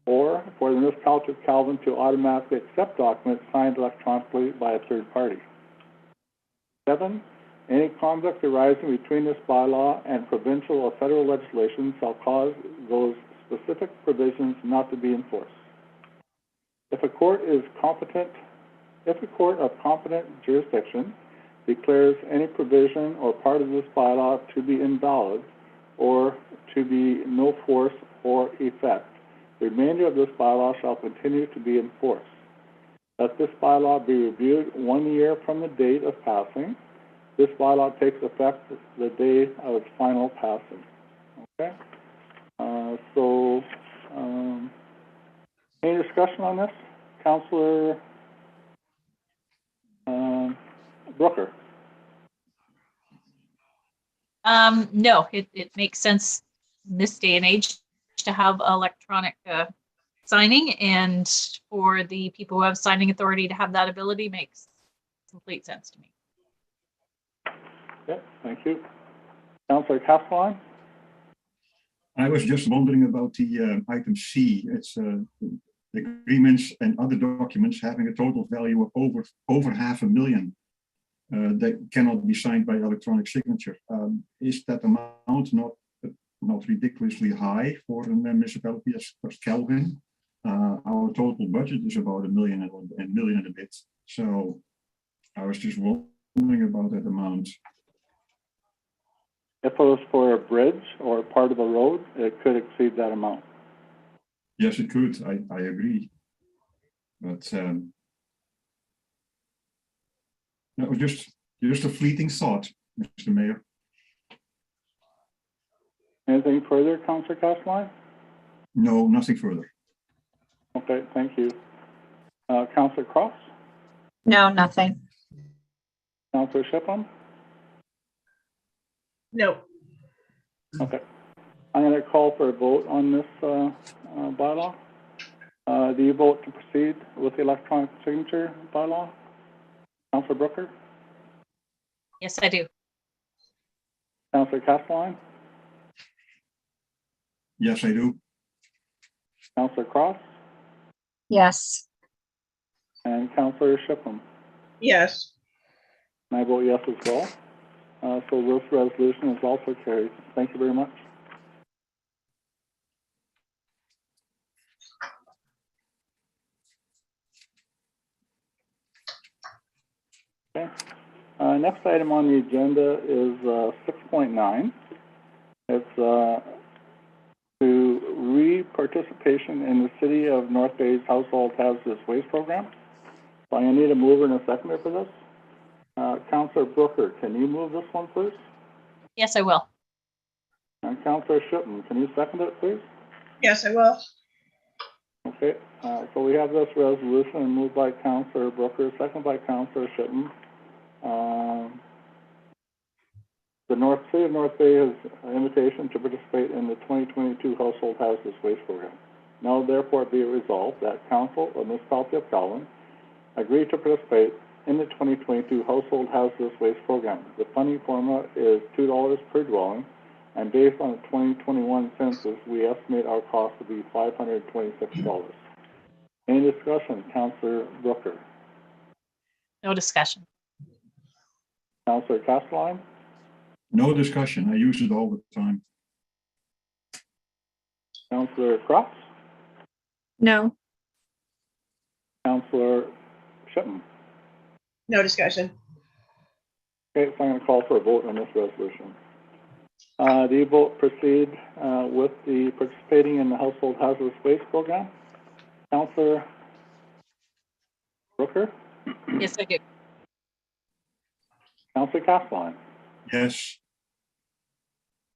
or for the municipality of Calvin to automatically accept documents signed electronically by a third party. 7, any conflict arising between this bylaw and provincial or federal legislation shall cause those specific provisions not to be enforced. If a court of competent jurisdiction declares any provision or part of this bylaw to be invalid or to be no force or effect, the remainder of this bylaw shall continue to be enforced. Let this bylaw be reviewed 1 year from the date of passing. This bylaw takes effect the day of its final passing. Okay? Any discussion on this? Councillor Brooker? No, it makes sense in this day and age to have electronic signing, and for the people who have signing authority to have that ability makes complete sense to me. Okay, thank you. Councillor Castellan? I was just wondering about the item C. It's agreements and other documents having a total value of over $500,000 that cannot be signed by electronic signature. Is that amount not ridiculously high for a municipality as Calvin? Our total budget is about $1 million and a bit. So I was just wondering about that amount. If it was for a bridge or part of a road, it could exceed that amount. Yes, it could. I agree. But that was just a fleeting thought, Mr. Mayor. Anything further, Councillor Castellan? No, nothing further. Okay, thank you. Councillor Cross? No, nothing. Councillor Shiplin? No. Okay. I'm going to call for a vote on this bylaw. Do you vote to proceed with the electronic signature bylaw? Councillor Brooker? Yes, I do. Councillor Castellan? Yes, I do. Councillor Cross? Yes. And Councillor Shiplin? Yes. And I vote yes as well. So this resolution is also carried. Thank you very much. Okay. Next item on the agenda is 6.9. It's to re-participation in the City of North Bay's Household Hazardous Waste Program. So I need a mover and a seconder for this. Councillor Brooker, can you move this one, please? Yes, I will. And Councillor Shipman, can you second it, please? Yes, I will. Okay, so we have this resolution moved by Councillor Brooker, seconded by Councillor Shipman. The City of North Bay has an invitation to participate in the 2022 Household Hazardous Waste Program. Now therefore be it resolved that Council of the Municipality of Calvin agree to participate in the 2022 Household Hazardous Waste Program. The funding formula is $2 per dwelling, and based on the 2021 census, we estimate our cost to be $526. Any discussion, Councillor Brooker? No discussion. Councillor Castellan? No discussion. I use it all the time. Councillor Cross? No. Councillor Shipman? No discussion. Okay, so I'm going to call for a vote on this resolution. Do you vote proceed with the participating in the Household Hazardous Waste Program? Councillor Brooker? Yes, I do. Councillor Castellan? Yes.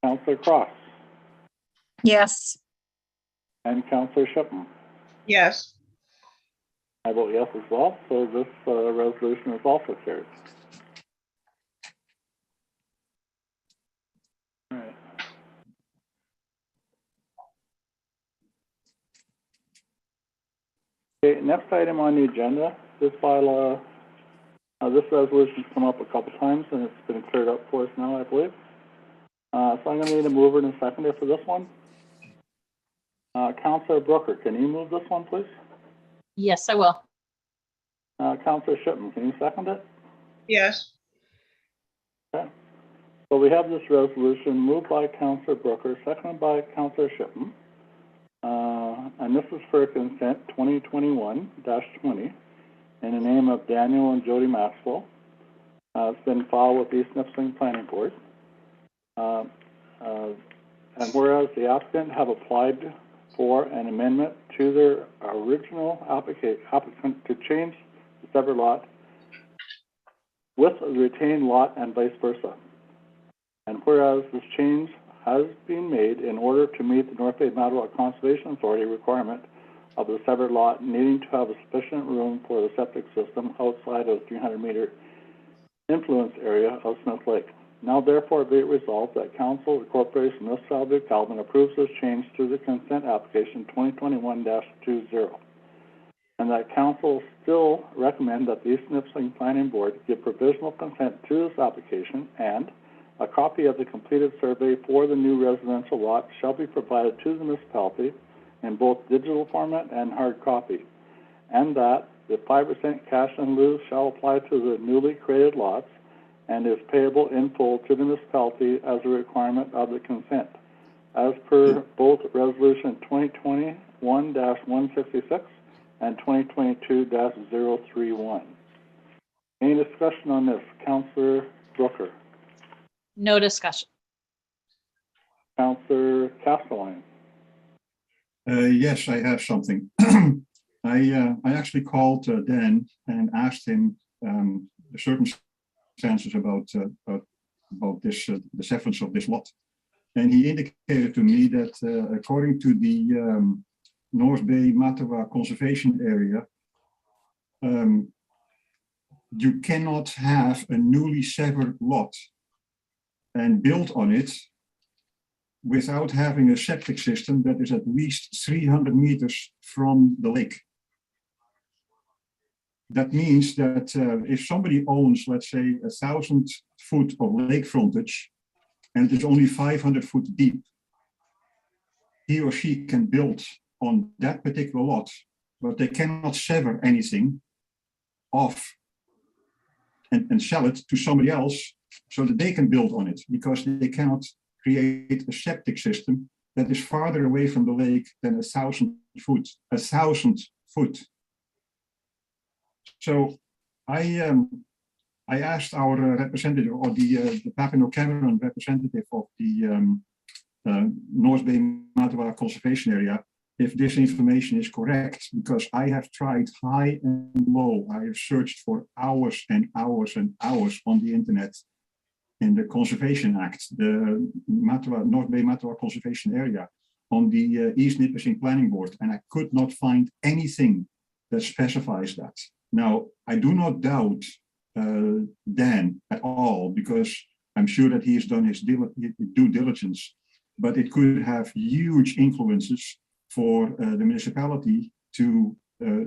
Councillor Cross? Yes. And Councillor Shipman? Yes. I vote yes as well, so this resolution is also carried. All right. Okay, next item on the agenda this bylaw, this resolution's come up a couple times and it's been cleared up for us now, I believe. So I'm gonna need a mover and a seconder for this one. Councillor Brooker, can you move this one, please? Yes, I will. Councillor Shipman, can you second it? Yes. Okay. So we have this resolution moved by Councillor Brooker, seconded by Councillor Shipman. And this is for consent 2021-20 in the name of Daniel and Jody Maxwell. It's been filed with East Nipissing Planning Board. And whereas the applicant have applied for an amendment to their original applicant to change the severed lot with a retained lot and vice versa. And whereas this change has been made in order to meet the North Bay Mattawa Conservation Authority requirement of the severed lot needing to have a sufficient room for the septic system outside of the 300-meter influence area of Smith Lake. Now therefore be it resolved that Council of the Corporation of Municipality of Calvin approves this change to the consent application 2021-20, and that Council still recommend that the East Nipissing Planning Board give provisional consent to this application, and a copy of the completed survey for the new residential lot shall be provided to the municipality in both digital format and hard copy, and that the 5% cash in lieu shall apply to the newly created lots and is payable in full to the municipality as a requirement of the consent, as per both Resolution 2021-166 and 2022-031. Any discussion on this? Councillor Brooker. No discussion. Councillor Castelline. Yes, I have something. I actually called Dan and asked him the circumstances about this, the severance of this lot. And he indicated to me that according to the North Bay Mattawa Conservation Area, you cannot have a newly severed lot and build on it without having a septic system that is at least 300 meters from the lake. That means that if somebody owns, let's say, 1,000 foot of lake frontage, and it is only 500 foot deep, he or she can build on that particular lot, but they cannot sever anything off and sell it to somebody else so that they can build on it, because they cannot create a septic system that is farther away from the lake than 1,000 foot. 1,000 foot. So I asked our representative, or the Papineau Cameron representative of the North Bay Mattawa Conservation Area, if this information is correct, because I have tried high and low. I have searched for hours and hours and hours on the internet in the Conservation Act, the North Bay Mattawa Conservation Area, on the East Nipissing Planning Board, and I could not find anything that specifies that. Now, I do not doubt Dan at all, because I'm sure that he has done his due diligence, but it could have huge influences for the municipality to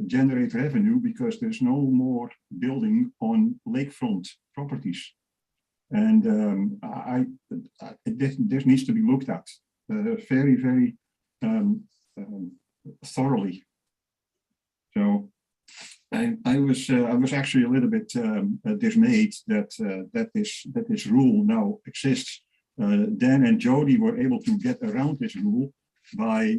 generate revenue, because there's no more building on lakefront properties. And this needs to be looked at very, very thoroughly. So I was actually a little bit dismayed that that this rule now exists. Dan and Jody were able to get around this rule by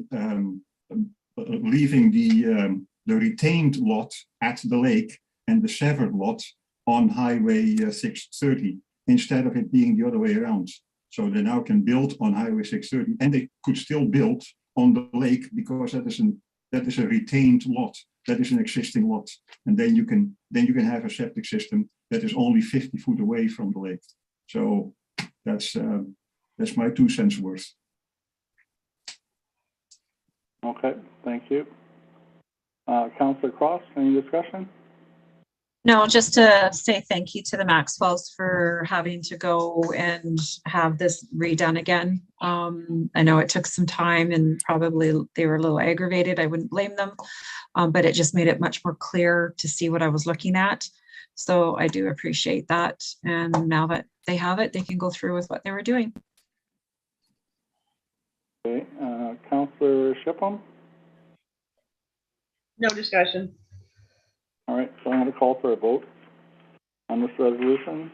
leaving the retained lot at the lake and the severed lot on Highway 630, instead of it being the other way around. So they now can build on Highway 630, and they could still build on the lake, because that is a retained lot. That is an existing lot, and then you can have a septic system that is only 50 foot away from the lake. So that's my 2 cents worth. Okay, thank you. Councillor Cross, any discussion? No, just to say thank you to the Maxwells for having to go and have this redone again. I know it took some time and probably they were a little aggravated. I wouldn't blame them. But it just made it much more clear to see what I was looking at. So I do appreciate that. And now that they have it, they can go through with what they were doing. Okay, Councillor Shipham? No discussion. All right, so I'm going to call for a vote on this resolution.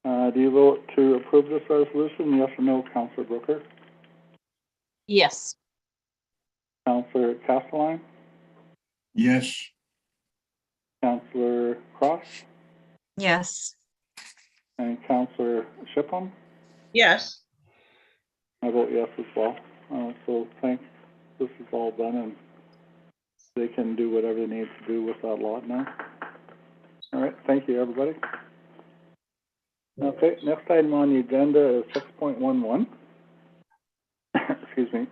Do you vote to approve this resolution, yes or no, Councillor Brooker? Yes. Councillor Castelline? Yes. Councillor Cross? Yes. And Councillor Shipham? Yes. I vote yes as well. So thanks, this is all done and they can do whatever they need to do with that lot now. All right, thank you, everybody. Okay, next item on the agenda is 6.11. Excuse me.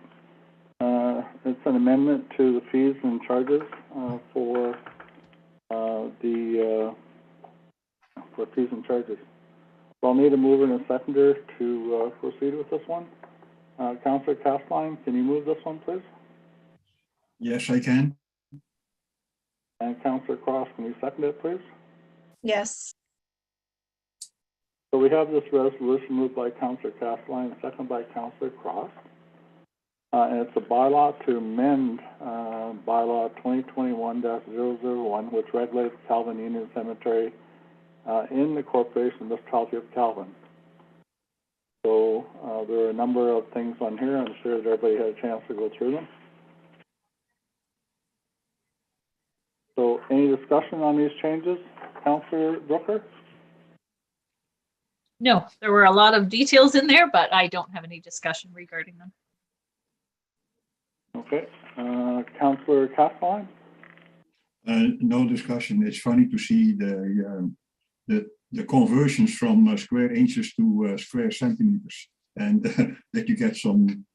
It's an amendment to the fees and charges for fees and charges. So I'll need a mover and a seconder to proceed with this one. Councillor Castelline, can you move this one, please? Yes, I can. And Councillor Cross, can you second it, please? Yes. So we have this resolution moved by Councillor Castelline, seconded by Councillor Cross. And it's a bylaw to amend bylaw 2021-001, which regulates Calvin Union Cemetery in the Corporation of Municipality of Calvin. So there are a number of things on here. I'm sure that everybody had a chance to go through them. So any discussion on these changes, Councillor Brooker? No, there were a lot of details in there, but I don't have any discussion regarding them. Okay. Councillor Castelline? No discussion. It's funny to see the conversions from square inches to square centimeters, and that you get some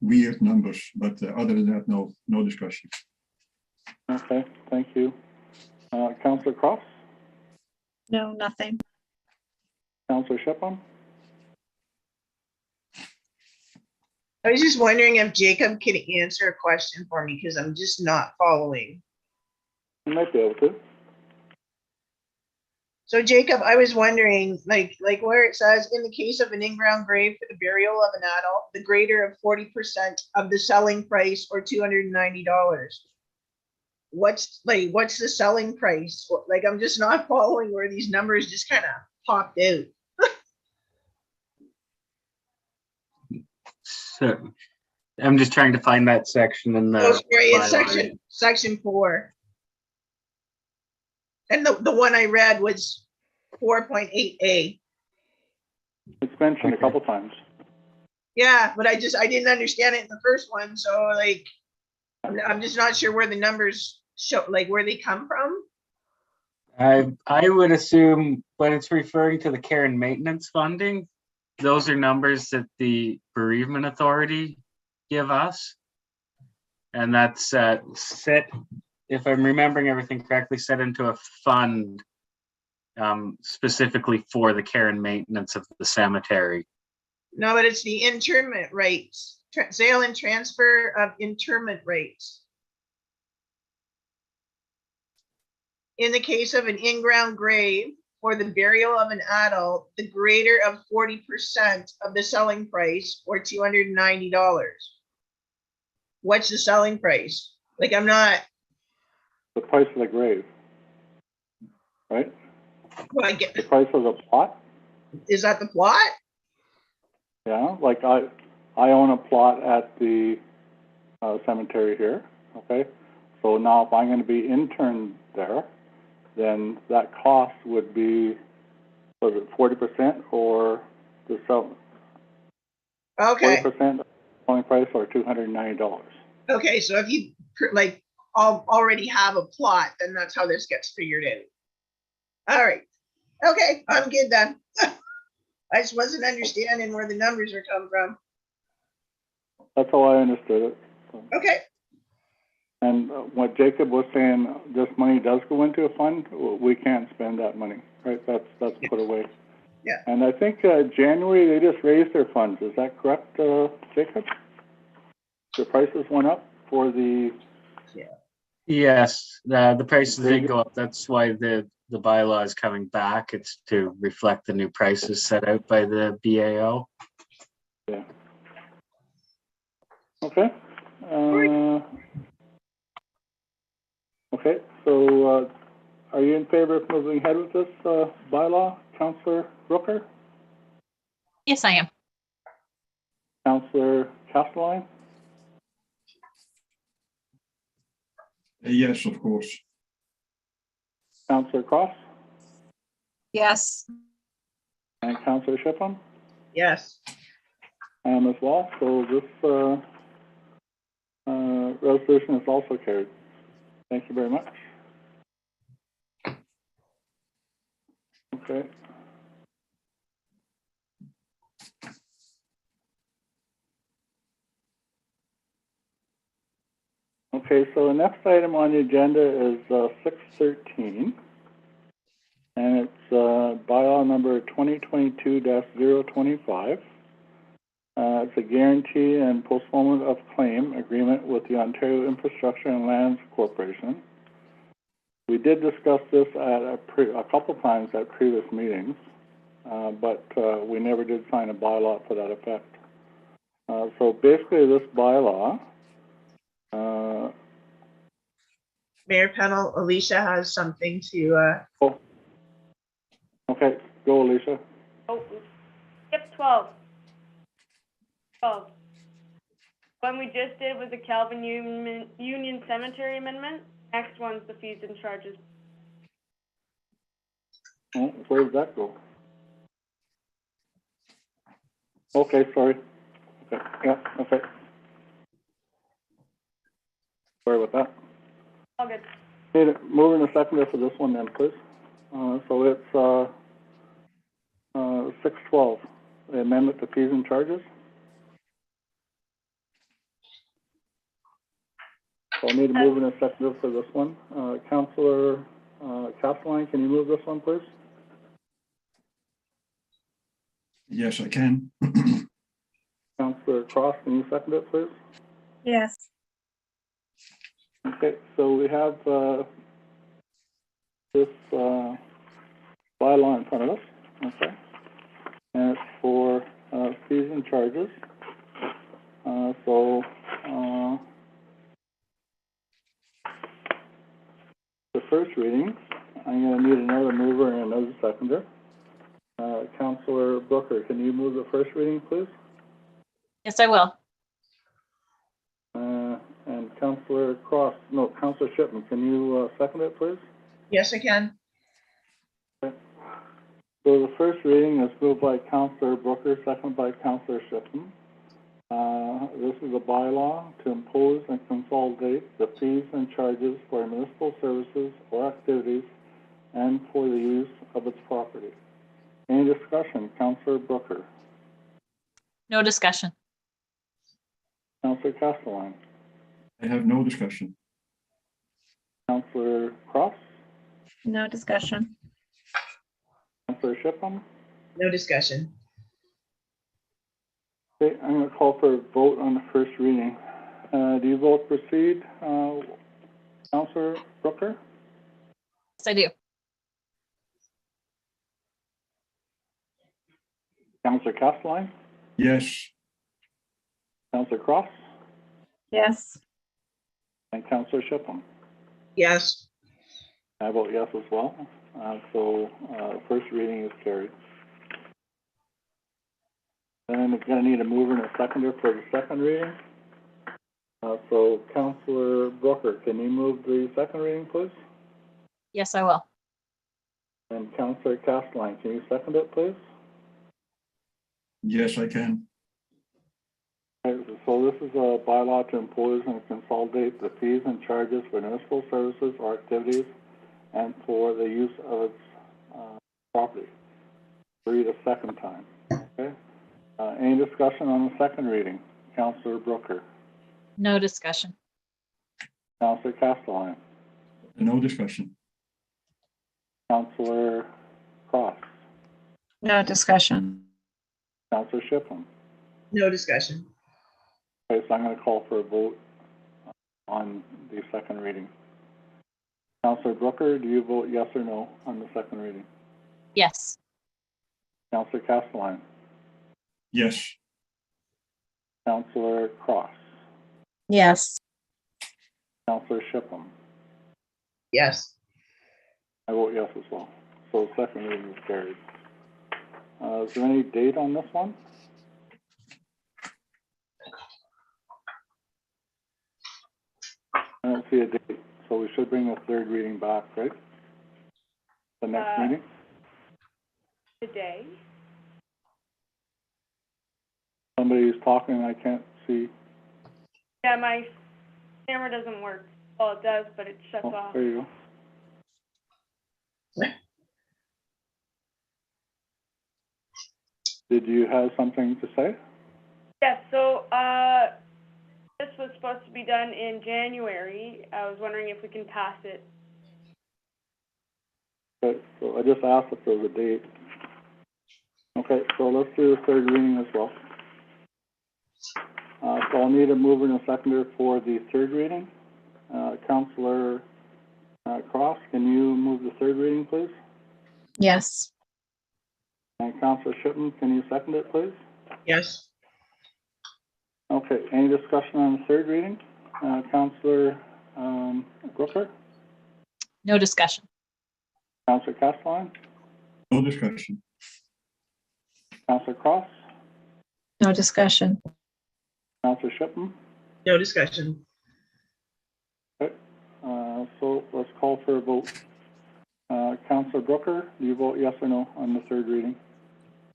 weird numbers. But other than that, no discussion. Okay, thank you. Councillor Cross? No, nothing. Councillor Shipham? I was just wondering if Jacob could answer a question for me because I'm just not following. You might be able to. So Jacob, I was wondering, like where it says, in the case of an in-ground grave for the burial of an adult, the greater of 40% of the selling price or $290. What's the selling price? Like, I'm just not following where these numbers just kind of popped out. So I'm just trying to find that section in the. Oh, sorry, it's bylaw. section 4. And the one I read was 4.8A. It's mentioned a couple times. Yeah, but I didn't understand it in the first one. So like, I'm just not sure where the numbers show, like where they come from. I would assume when it's referring to the care and maintenance funding, those are numbers that the bereavement authority give us. And that's set, if I'm remembering everything correctly, set into a fund specifically for the care and maintenance of the cemetery. No, but it's the interment rates, sale and transfer of interment rates. In the case of an in-ground grave for the burial of an adult, the greater of 40% of the selling price or $290. What's the selling price? Like, I'm not. The price of the grave, right? Well, I get, The price of the plot? is that the plot? Yeah, like I own a plot at the cemetery here, okay? So now if I'm going to be interned there, then that cost would be, was it 40% or the sell? Okay. 40% selling price or $290. Okay, so if you like already have a plot, then that's how this gets figured out. All right. Okay, I'm good then. I just wasn't understanding where the numbers are coming from. That's how I understood it. So, Okay. And what Jacob was saying, this money does go into a fund, we can't spend that money, right? That's put away. Yeah. And I think, January, they just raised their funds, is that correct, Jacob? The prices went up for the, Yes, the prices did go up. That's why the bylaw is coming back. It's to reflect the new prices set out by the BAO. yeah. Okay. Okay, so, are you in favor of moving ahead with this, bylaw, Councillor Brooker? Yes, I am. Councillor Castelline? Yes, of course. Councillor Cross? Yes. And Councillor Shipham? Yes. As well, so this, resolution is also carried. Thank you very much. Okay. Okay, so the next item on the agenda is 613. And it's bylaw number 2022-025. It's a guarantee and postponement of claim agreement with the Ontario Infrastructure and Lands Corporation. We did discuss this at a couple times at previous meetings, but we never did sign a bylaw for that effect. So basically, this bylaw. Mayor Pennell, Alicia has something to, Oh. Okay, go, Alicia. Oh, skip 12. 12. One we just did was the Calvin Union Cemetery Amendment. Next one's the fees and charges. Oh, where did that go? Okay, sorry. Okay, yeah, okay. Sorry about that. All good. Need a mover and a seconder for this one then, please. So it's 612, the amendment to fees and charges. So I need a mover and a seconder for this one. Councillor Castelline, can you move this one, please? Yes, I can. Councillor Cross, can you second it, please? Yes. Okay, so we have this bylaw in front of us, okay? And it's for fees and charges. The first reading, I'm going to need another mover and another seconder. Councillor Booker, can you move the first reading, please? Yes, I will. And Councillor Cross, no, Councillor Shipman, can you second it, please? yes, I can. So the first reading is moved by Councillor Booker, seconded by Councillor Shipman. This is a bylaw to impose and consolidate the fees and charges for municipal services or activities and for the use of its property. Any discussion? Councillor Booker. No discussion. Councillor Castelline. I have no discussion. Councillor Cross. No discussion. Councillor Shipham. No discussion. Okay, I'm going to call for a vote on the first reading. Do you both proceed, Councillor Booker? Yes, I do. Councillor Castelline? Yes. Councillor Cross? Yes. And Councillor Shipham? Yes. I vote yes as well. So first reading is carried. Then we're going to need a mover and a seconder for the second reading. So Councillor Booker, can you move the second reading, please? Yes, I will. And Councillor Castelline, can you second it, please? Yes, I can. Okay, so this is a bylaw to impose and consolidate the fees and charges for municipal services or activities and for the use of its property. Read a second time, okay? Any discussion on the second reading? Councillor Brooker. No discussion. Councillor Castellan, No discussion. Councillor Cross, No discussion. Councillor Shipham. No discussion. Okay, so I'm going to call for a vote on the second reading. Councillor Brooker, do you vote yes or no on the second reading? Yes. Councillor Castellan, Yes. Councillor Cross, Yes. Councillor Shipham. Yes. I vote yes as well. So the second reading is carried. Is there any date on this one? I don't see a date, so we should bring the third reading back, right? The next meeting? Today? Somebody's talking, I can't see. Yeah, my camera doesn't work. Well, it does, but it shuts Oh, off. there you go. Did you have something to say? Yes, so, this was supposed to be done in January. I was wondering if we can pass it. Okay, so I just asked if there was a date. Okay, so let's do the third reading as well. So I'll need a mover and a seconder for the third reading. Councillor Cross, can you move the third reading, please? Yes. And Councillor Shipman, can you second it, please? Yes. Okay, any discussion on the third reading? Councillor Brooker, No discussion. Councillor Castellan, No discussion. Councillor Cross, No discussion. Councillor Shipman. No discussion. Okay, so let's call for a vote. Councillor Brooker, do you vote yes or no on the third reading?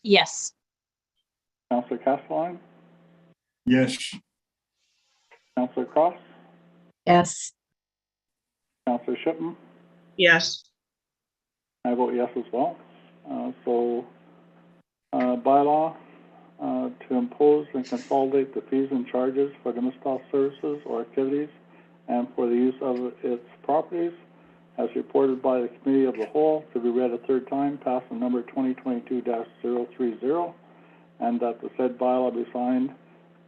Yes. Councillor Castellan, Yes. Councillor Cross, Yes. Councillor Shipman. Yes. I vote yes as well. Bylaw to impose and consolidate the fees and charges for domestic services or activities and for the use of its properties as reported by the Committee of the Whole to be read a third time, passing number 2022-030, and that the said bylaw be signed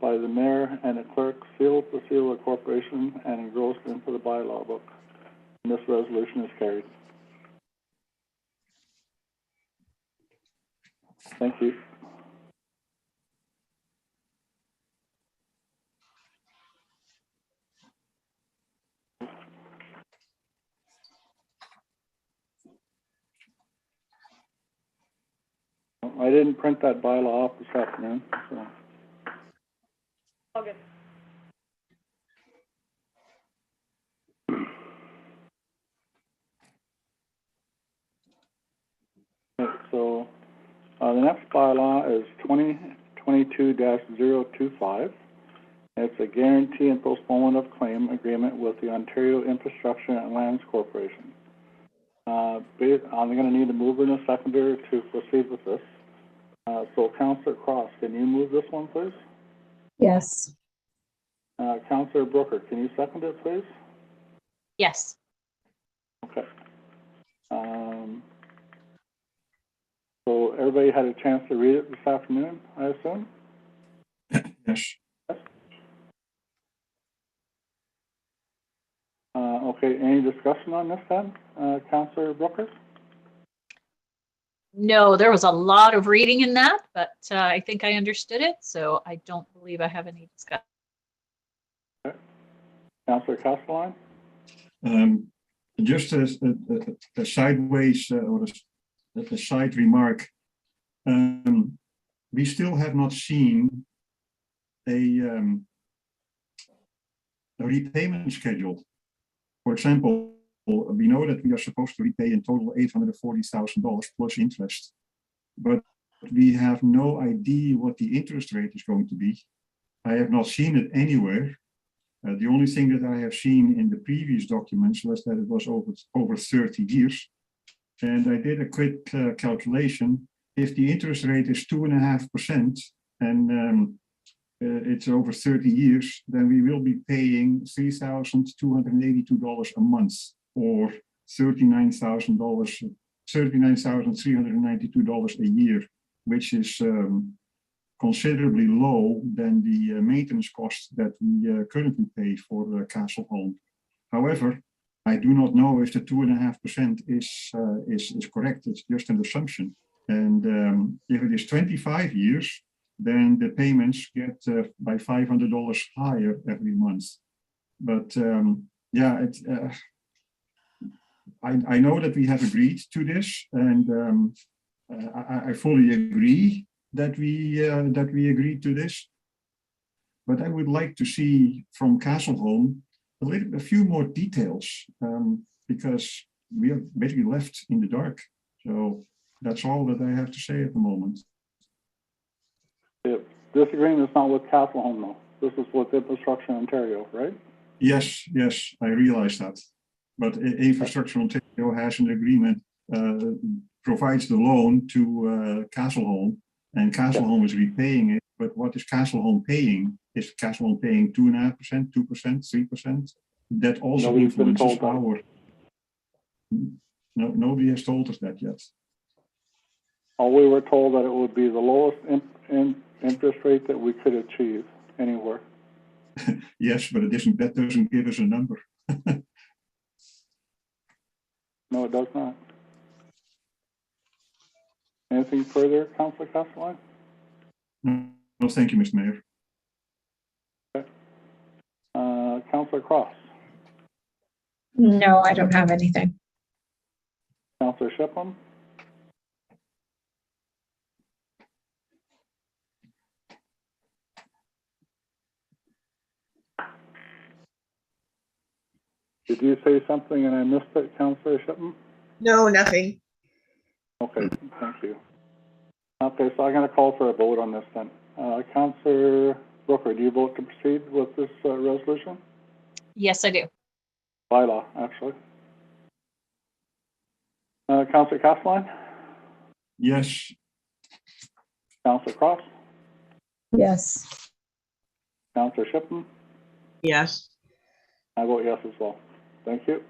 by the mayor and the clerk, sealed the seal of the corporation and engrossed into the bylaw book. And this resolution is carried. Thank you. I didn't print that bylaw off this afternoon, so. August. Okay, so, the next bylaw is 2022-025. It's a guarantee and postponement of claim agreement with the Ontario Infrastructure and Lands Corporation. I'm going to need a mover and a seconder to proceed with this. So Councillor Cross, can you move this one, please? Yes. Councillor Brooker, can you second it, please? Yes. Okay. So everybody had a chance to read it this afternoon, I assume? Yes. Okay, any discussion on this then, Councillor Brooker? No, there was a lot of reading in that, but I think I understood it, so I don't believe I have any discussion. Okay. Councillor Castellan? Just a sideways or a side remark. We still have not seen a repayment schedule. For example, we know that we are supposed to repay in total $840,000 plus interest, but we have no idea what the interest rate is going to be. I have not seen it anywhere. The only thing that I have seen in the previous documents was that it was over 30 years. And I did a quick calculation. If the interest rate is 2.5% and it's over 30 years, then we will be paying $3,282 a month, or $39,392 a year, which is considerably low than the maintenance costs that we currently pay for Castle Home. However, I do not know if the 2.5% is correct. It's just an assumption. And if it is 25 years, then the payments get by $500 higher every month. But yeah, I know that we have agreed to this, and I fully agree that we agreed to this. But I would like to see from Castle Home a few more details, because we are basically left in the dark. So that's all that I have to say at the moment. This agreement is not with Castle Home, though. This is with Infrastructure Ontario, right? Yes, I realize that. But Infrastructure Ontario has an agreement, provides the loan to Castle Home, and Castle Home is repaying it. But what is Castle Home paying? Is Castle Home paying 2.5%, 2%, 3%? That also Nobody's been influences told our. No, nobody has told us that yet. We were told that it would be the lowest interest rate that we could achieve anywhere. Yes, but that doesn't give us a number. No, it does not. Anything further, Councillor Castellan? No, thank you, Mr. Mayor. Okay. Councillor Cross? No, I don't have anything. Councillor Shipham? Did you say something and I missed it, Councillor Shipham? No, nothing. Okay, thank you. Okay, so I'm going to call for a vote on this then. Councillor Brooker, do you vote to proceed with this resolution? Yes, I do. Bylaw, actually. Councillor Castellan? Yes. Councillor Cross? Yes. Councillor Shipham? Yes. I vote yes as well. Thank you.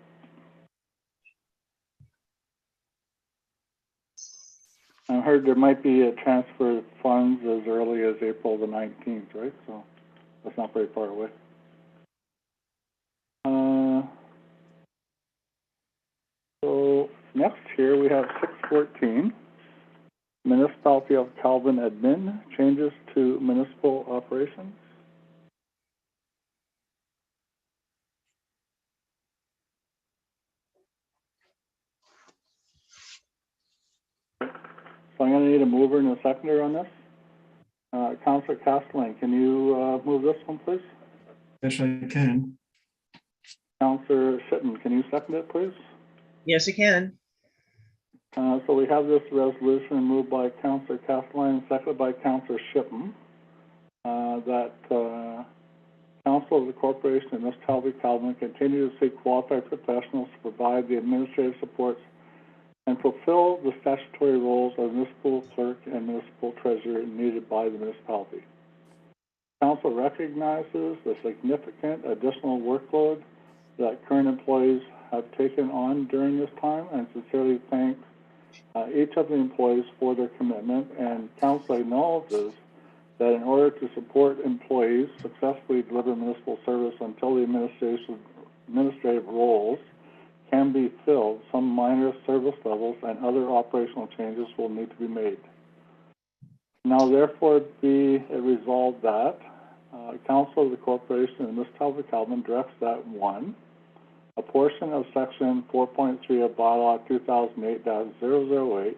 I heard there might be a transfer of funds as early as April the 19th, right? So that's not very far away. So next here we have 614, Municipality of Calvin admin, changes to municipal operations. So I'm going to need a mover and a seconder on this. Councillor Castellan, can you move this one, please? Yes, I can. Councillor Shitten, can you second it, please? Yes, it can. So we have this resolution moved by Councillor Castellan and seconded by Councillor Shippen, that Council of the Corporation of Municipality Calvin continue to seek qualified professionals to provide the administrative supports and fulfill the statutory roles of municipal clerk and municipal treasurer needed by the municipality. Council recognizes the significant additional workload that current employees have taken on during this time and sincerely thanks each of the employees for their commitment, and Council acknowledges that in order to support employees successfully deliver municipal service until the administrative roles can be filled, some minor service levels and other operational changes will need to be made. Now therefore be it resolved that Council of the Corporation of the Municipality of Calvin directs that 1, a portion of Section 4.3 of Bylaw 2008-008,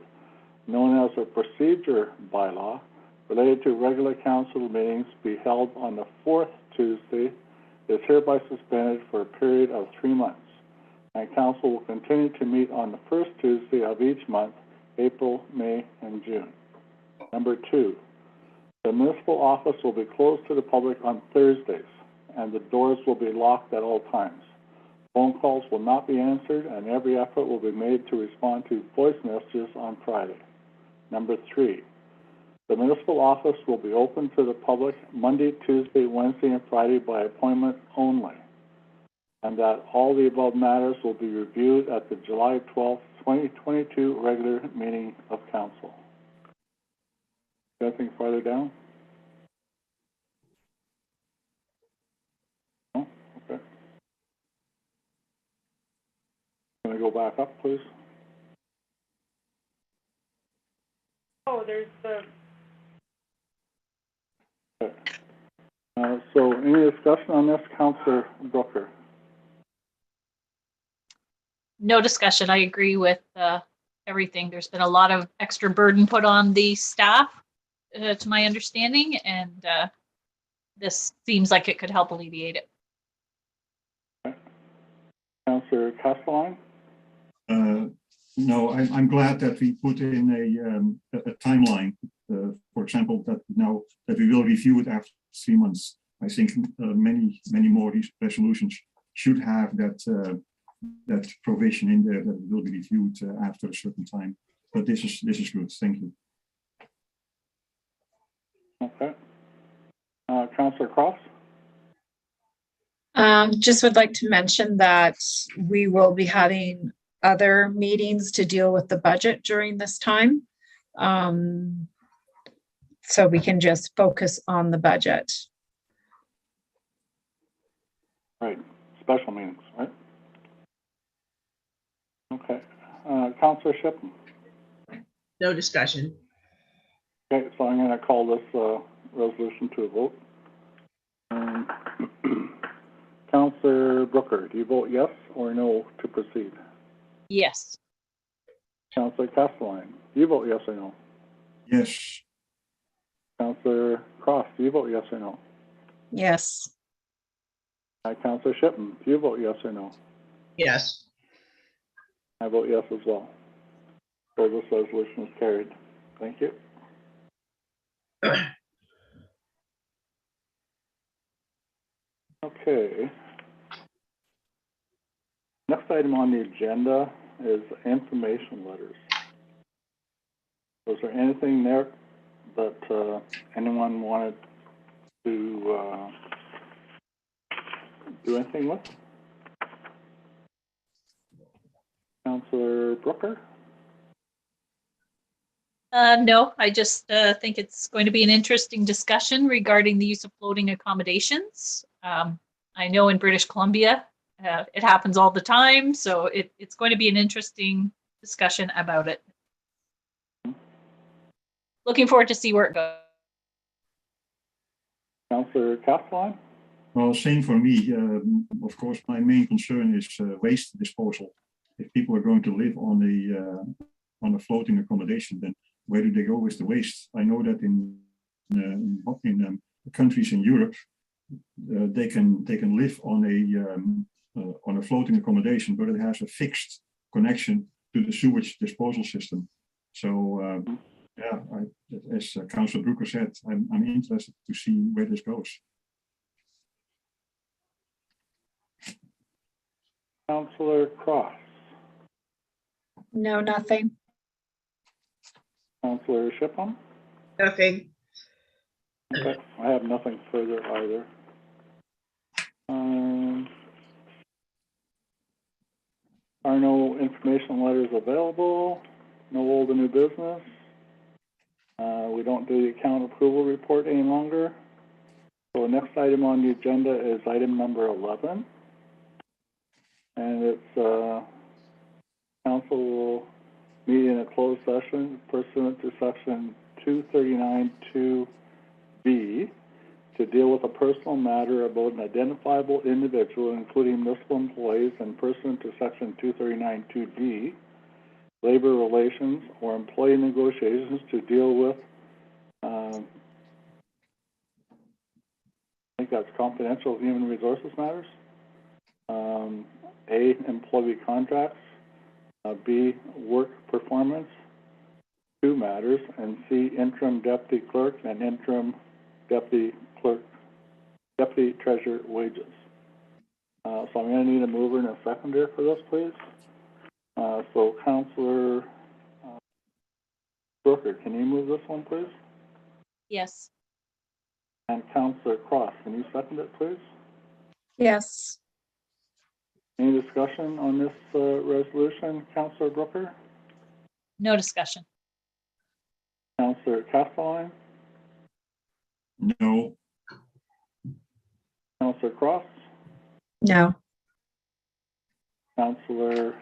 known as a procedure bylaw, related to regular council meetings be held on the 4th Tuesday, is hereby suspended for a period of 3 months, and council will continue to meet on the 1st Tuesday of each month, April, May, and June. Number 2, the municipal office will be closed to the public on Thursdays, and the doors will be locked at all times. Phone calls will not be answered, and every effort will be made to respond to voice messages on Friday. Number 3, The municipal office will be open to the public Monday, Tuesday, Wednesday, and Friday by appointment only, and that all the above matters will be reviewed at the July 12th, 2022 regular meeting of council. Anything farther down? No? Okay. Can I go back up, please? Oh, there's the, Okay. So any discussion on this, Councillor Brooker? No discussion. I agree with everything. There's been a lot of extra burden put on the staff, to my understanding, and this seems like it could help alleviate it. Okay. Councillor Castelline? No, I'm glad that we put in a timeline. For example, that now that we will review it after 3 months. I think many more resolutions should have that provision in there that it will be reviewed after a certain time. But this is good. Thank you. Okay. Councillor Cross? Just would like to mention that we will be having other meetings to deal with the budget during this time. So we can just focus on the budget. Right. Special meetings, right? Okay. Councillor Shippen? No discussion. Okay, so I'm going to call this resolution to a vote. Councillor Brooker, do you vote yes or no to proceed? Yes. Councillor Castelline, do you vote yes or no? Yes. Councillor Cross, do you vote yes or no? Yes. Councillor Shippen, do you vote yes or no? Yes. I vote yes as well. So this resolution is carried. Thank you. Okay. Next item on the agenda is information letters. Was there anything there that anyone wanted to do anything with? Councillor Brooker? No, I just think it's going to be an interesting discussion regarding the use of floating accommodations. I know in British Columbia, it happens all the time, so it's going to be an interesting discussion about it. Looking forward to see where it goes. Councillor Castelline? Well, same for me. Of course, my main concern is waste disposal. If people are going to live on a floating accommodation, then where do they go with the waste? I know that in countries in Europe, they can live on a floating accommodation, but it has a fixed connection to the sewage disposal system. So yeah, as Councillor Brooker said, I'm interested to see where this goes. Councillor Cross? No, nothing. Councillor Shippen? Nothing. Okay, I have nothing further either. Are no information letters available? No old or new business? We don't do the account approval report any longer. So the next item on the agenda is item number 11. And it's council will meet in a closed session pursuant to section 239(2)B to deal with a personal matter about an identifiable individual, including municipal employees, and pursuant to section 239(2)D, labor relations or employee negotiations to deal with, I think that's confidential human resources matters. A, employee contracts, B, work performance, 2 matters, and C, interim deputy clerk and interim deputy treasurer wages. So I'm going to need a mover and a seconder for this, please. So Councillor Brooker, can you move this one, please? Yes. And Councillor Cross, can you second it, please? Yes. Any discussion on this resolution, Councillor Brooker? No discussion. Councillor Castelline? No. Councillor Cross? No. Councillor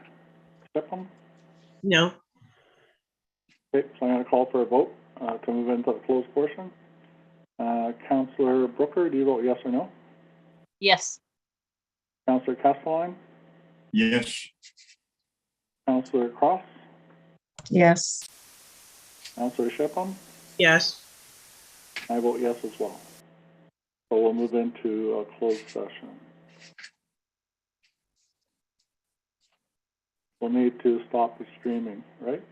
Shipham? No. Okay, so I'm going to call for a vote to move into the closed portion. Councillor Brooker, do you vote yes or no? Yes. Councillor Castelline? Yes. Councillor Cross? Yes. Councillor Shipham? Yes. I vote yes as well. So we'll move into a closed session. We'll need to stop the streaming, right?